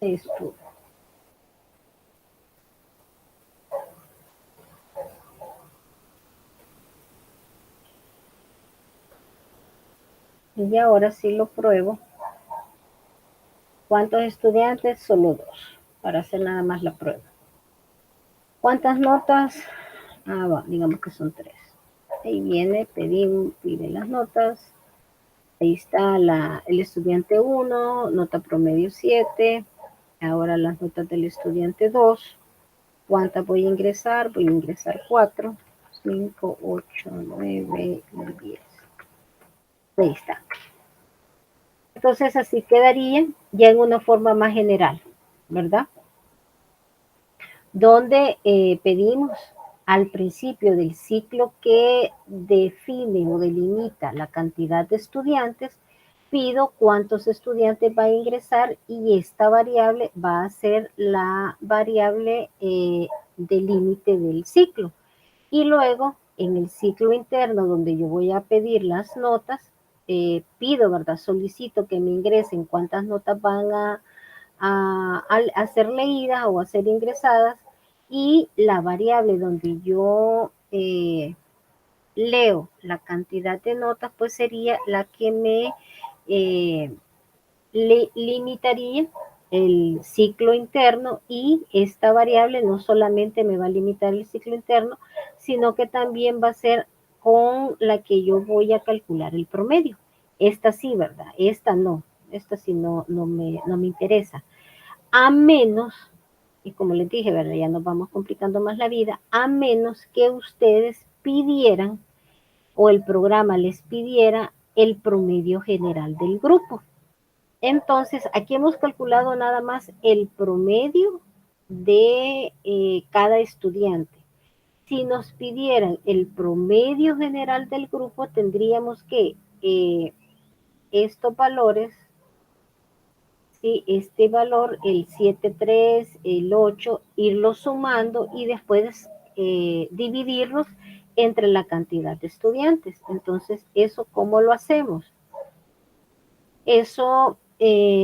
Esto. Y ahora sí lo pruebo. ¿Cuántos estudiantes? Solo 2, para hacer nada más la prueba. ¿Cuántas notas? Digamos que son 3. Ahí viene, pide las notas. Ahí está el estudiante 1, nota promedio 7. Ahora las notas del estudiante 2. ¿Cuántas voy a ingresar? Voy a ingresar 4, 5, 8, 9 y 10. Ahí está. Entonces así quedaría ya en una forma más general, ¿verdad? Donde pedimos al principio del ciclo que define o delimita la cantidad de estudiantes, pido cuántos estudiantes va a ingresar y esta variable va a ser la variable de límite del ciclo. Y luego en el ciclo interno donde yo voy a pedir las notas, pido, ¿verdad? Solicito que me ingresen cuántas notas van a ser leídas o a ser ingresadas y la variable donde yo leo la cantidad de notas, pues sería la que me limitaría el ciclo interno y esta variable no solamente me va a limitar el ciclo interno, sino que también va a ser con la que yo voy a calcular el promedio. Esta sí, ¿verdad? Esta sí no me interesa. A menos, y como les dije, ¿verdad? Ya nos vamos complicando más la vida, a menos que ustedes pidieran o el programa les pidiera el promedio general del grupo. Entonces, aquí hemos calculado nada más el promedio de cada estudiante. Si nos pidieran el promedio general del grupo, tendríamos que estos valores, ¿sí? Este valor, el 7,3, el 8, irlos sumando y después dividirlos entre la cantidad de estudiantes. Entonces, ¿eso cómo lo hacemos? Eso,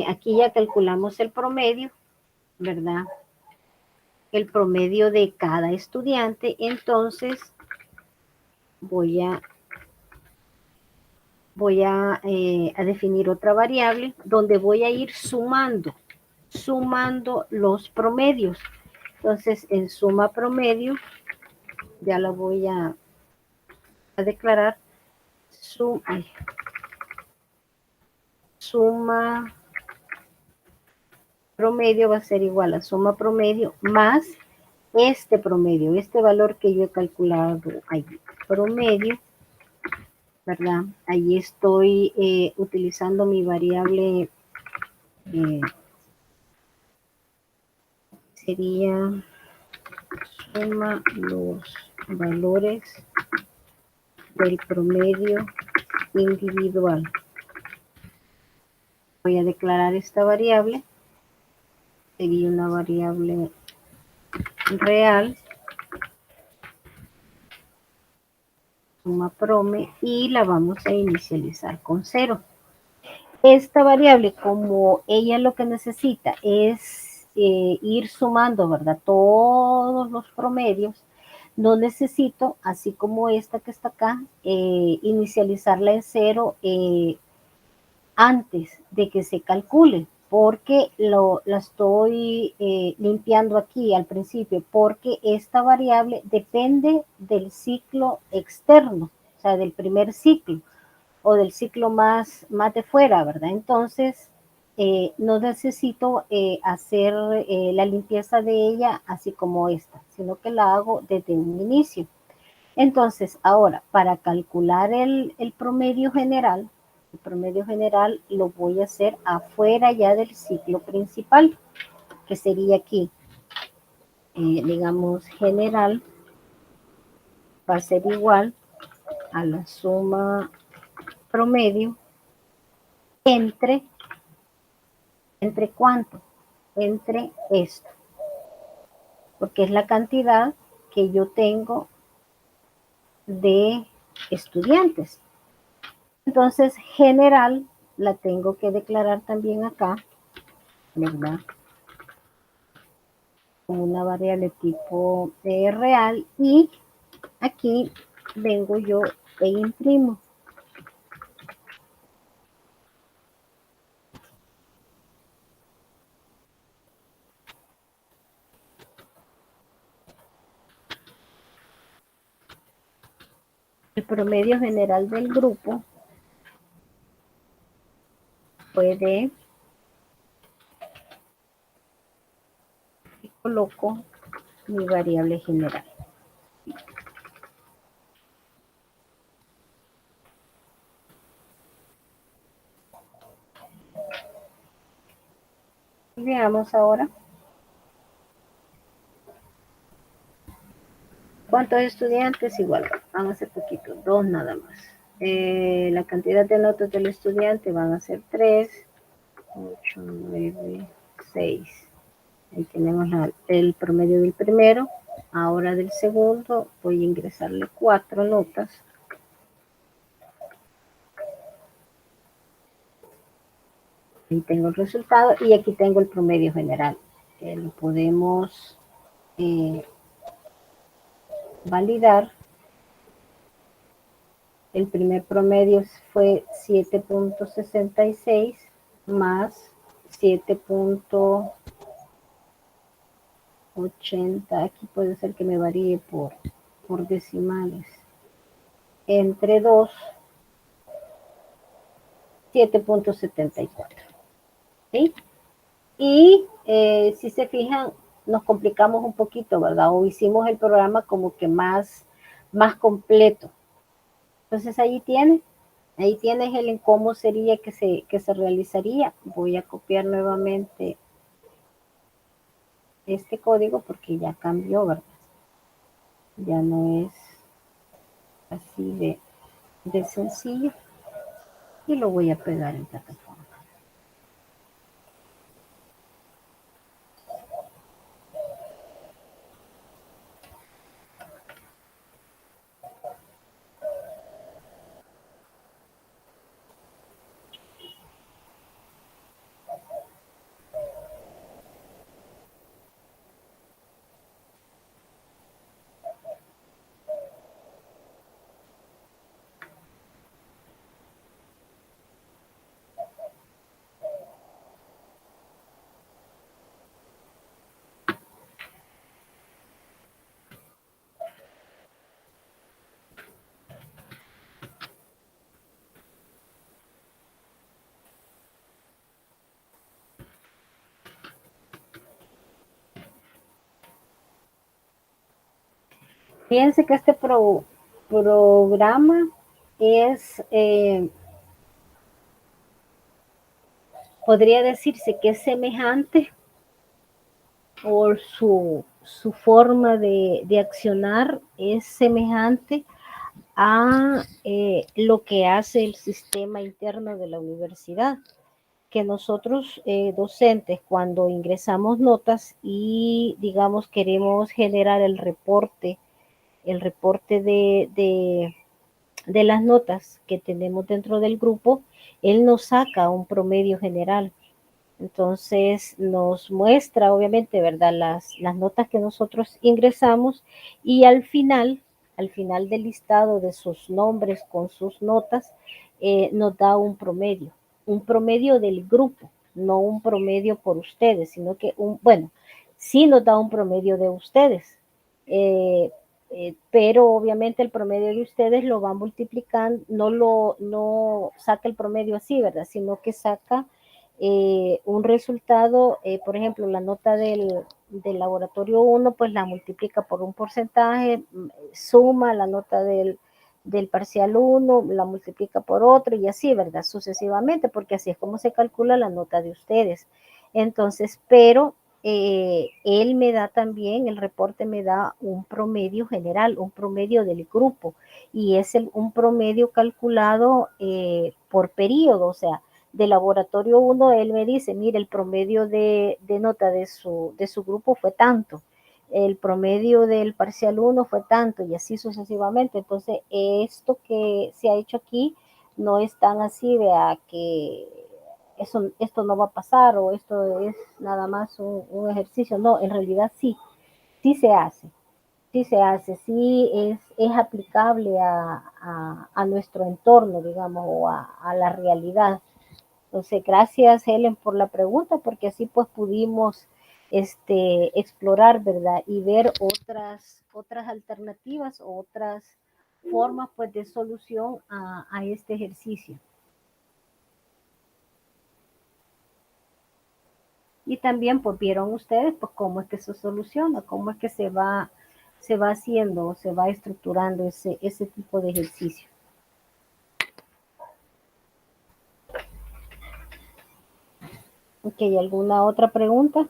aquí ya calculamos el promedio, ¿verdad? El promedio de cada estudiante. Entonces, voy a definir otra variable donde voy a ir sumando. sumando los promedios. Entonces, en suma promedio, ya lo voy a declarar, suma promedio va a ser igual a suma promedio más este promedio, este valor que yo he calculado ahí, promedio, ¿verdad? Ahí estoy utilizando mi variable, sería suma los valores del promedio individual. Voy a declarar esta variable, sería una variable real, suma prome, y la vamos a inicializar con 0. Esta variable, como ella lo que necesita es ir sumando, ¿verdad? Todos los promedios, no necesito, así como esta que está acá, inicializarla en 0 antes de que se calcule, porque la estoy limpiando aquí al principio, porque esta variable depende del ciclo externo, o sea, del primer ciclo o del ciclo más de fuera, ¿verdad? Entonces, no necesito hacer la limpieza de ella así como esta, sino que la hago desde un inicio. Entonces, ahora, para calcular el promedio general, el promedio general lo voy a hacer afuera ya del ciclo principal, que sería aquí, digamos, general, va a ser igual a la suma promedio entre cuánto, entre esto, porque es la cantidad que yo tengo de estudiantes. Entonces, general la tengo que declarar también acá, ¿verdad? Como una variable tipo real, y aquí vengo yo e imprimo. El promedio general del grupo fue de, y coloco mi variable general. Y veamos ahora cuántos estudiantes. Igual van a ser poquitos, 2 nada más. La cantidad de notas del estudiante van a ser 3, 8, 9, 6. Ahí tenemos el promedio del primero. Ahora del segundo voy a ingresarle 4 notas. Ahí tengo el resultado y aquí tengo el promedio general. Lo podemos validar. El primer promedio fue 7.66 más 7.80. Aquí puede ser que me varíe por decimales. Entre 2, 7.74. ¿Sí? Y si se fijan, nos complicamos un poquito, ¿verdad? O hicimos el programa como que más completo. Entonces ahí tienes el en cómo sería que se realizaría. Voy a copiar nuevamente este código porque ya cambió, ¿verdad? Ya no es así de sencillo. Y lo voy a pegar en plataforma. Fíjense que este programa es, podría decirse que es semejante o su forma de accionar es semejante a lo que hace el sistema interno de la universidad, que nosotros docentes cuando ingresamos notas y digamos queremos generar el reporte de las notas que tenemos dentro del grupo, él nos saca un promedio general. Entonces nos muestra, obviamente, ¿verdad? Las notas que nosotros ingresamos y al final del listado de sus nombres con sus notas, nos da un promedio del grupo, no un promedio por ustedes, sino que, bueno, sí nos da un promedio de ustedes, eh, pero obviamente el promedio de ustedes lo va multiplicando, no saca el promedio así, ¿verdad? Sino que saca un resultado, por ejemplo, la nota del laboratorio 1, pues la multiplica por un porcentaje, suma la nota del parcial 1, la multiplica por otro y así, ¿verdad? Sucesivamente, porque así es como se calcula la nota de ustedes. Entonces, pero él me da también, el reporte me da un promedio general, un promedio del grupo, y es un promedio calculado por periodo, o sea, de laboratorio 1, él me dice, mire, el promedio de nota de su grupo fue tanto, el promedio del parcial 1 fue tanto, y así sucesivamente. Entonces, esto que se ha hecho aquí no es tan así de a que esto no va a pasar o esto es nada más un ejercicio. No, en realidad sí, sí se hace. Sí se hace, sí es aplicable a nuestro entorno, digamos, o a la realidad. Entonces, gracias Helen por la pregunta, porque así pues pudimos explorar, ¿verdad? Y ver otras alternativas, otras formas pues de solución a este ejercicio. Y también pues vieron ustedes pues cómo es que se soluciona, cómo es que se va haciendo, se va estructurando ese tipo de ejercicio. Ok, ¿alguna otra pregunta?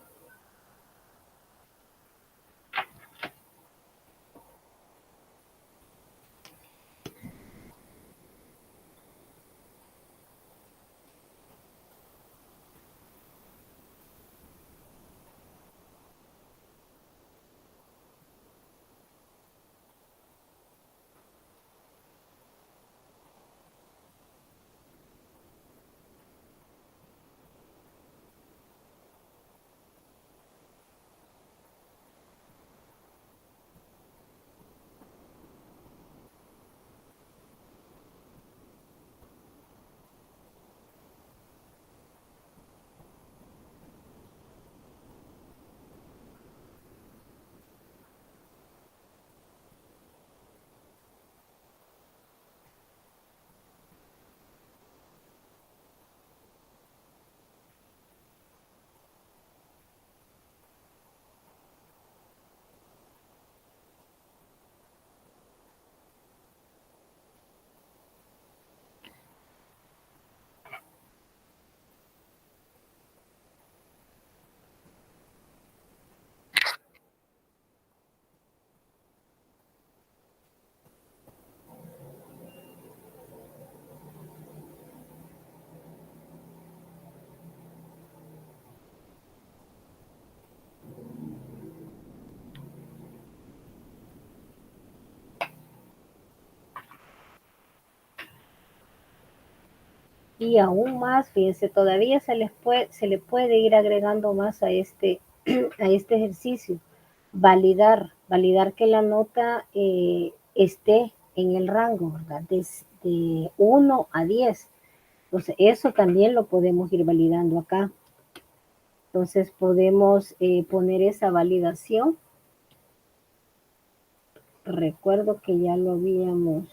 Y aún más, fíjense, todavía se le puede ir agregando más a este ejercicio. Validar que la nota esté en el rango, ¿verdad? De 1 a 10. Entonces, eso también lo podemos ir validando acá. Entonces, podemos poner esa validación. Recuerdo que ya lo habíamos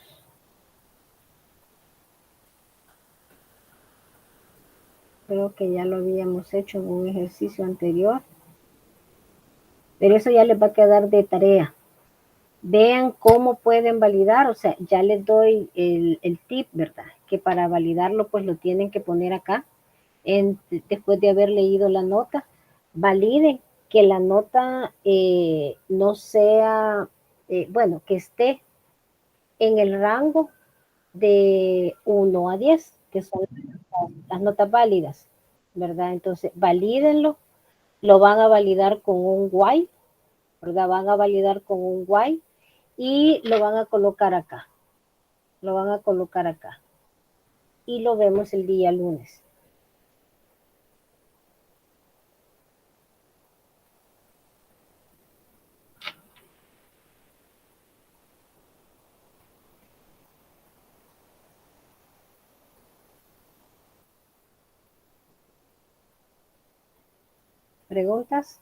creo que ya lo habíamos hecho en un ejercicio anterior, pero eso ya les va a quedar de tarea. Vean cómo pueden validar, o sea, ya les doy el tip, ¿verdad? Que para validarlo, pues lo tienen que poner acá, después de haber leído la nota, validen que la nota no sea, bueno, que esté en el rango de 1 a 10, que son las notas válidas, ¿verdad? Entonces, valídenlo, lo van a validar con un while, ¿verdad? Van a validar con un while y lo van a colocar acá, lo van a colocar acá. Y lo vemos el día lunes. ¿Preguntas?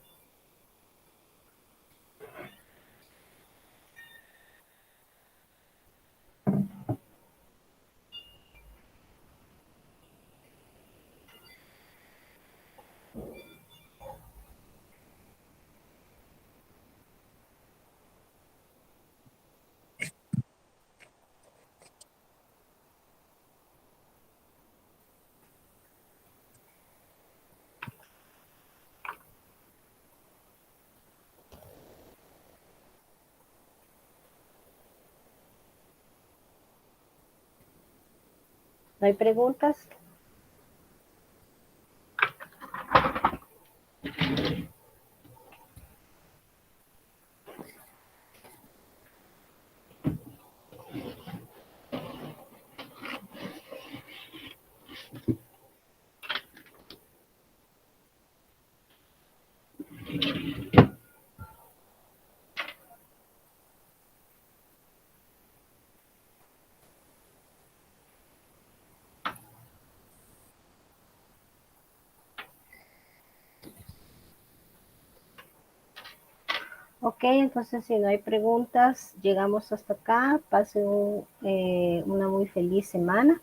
¿No hay preguntas? Ok, entonces si no hay preguntas, llegamos hasta acá. Pasen una muy feliz semana.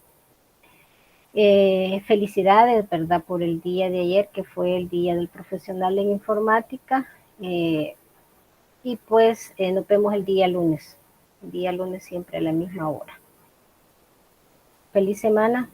Felicidades, ¿verdad? Por el día de ayer, que fue el Día del Profesional en Informática. Y pues nos vemos el día lunes. El día lunes siempre a la misma hora. Feliz semana.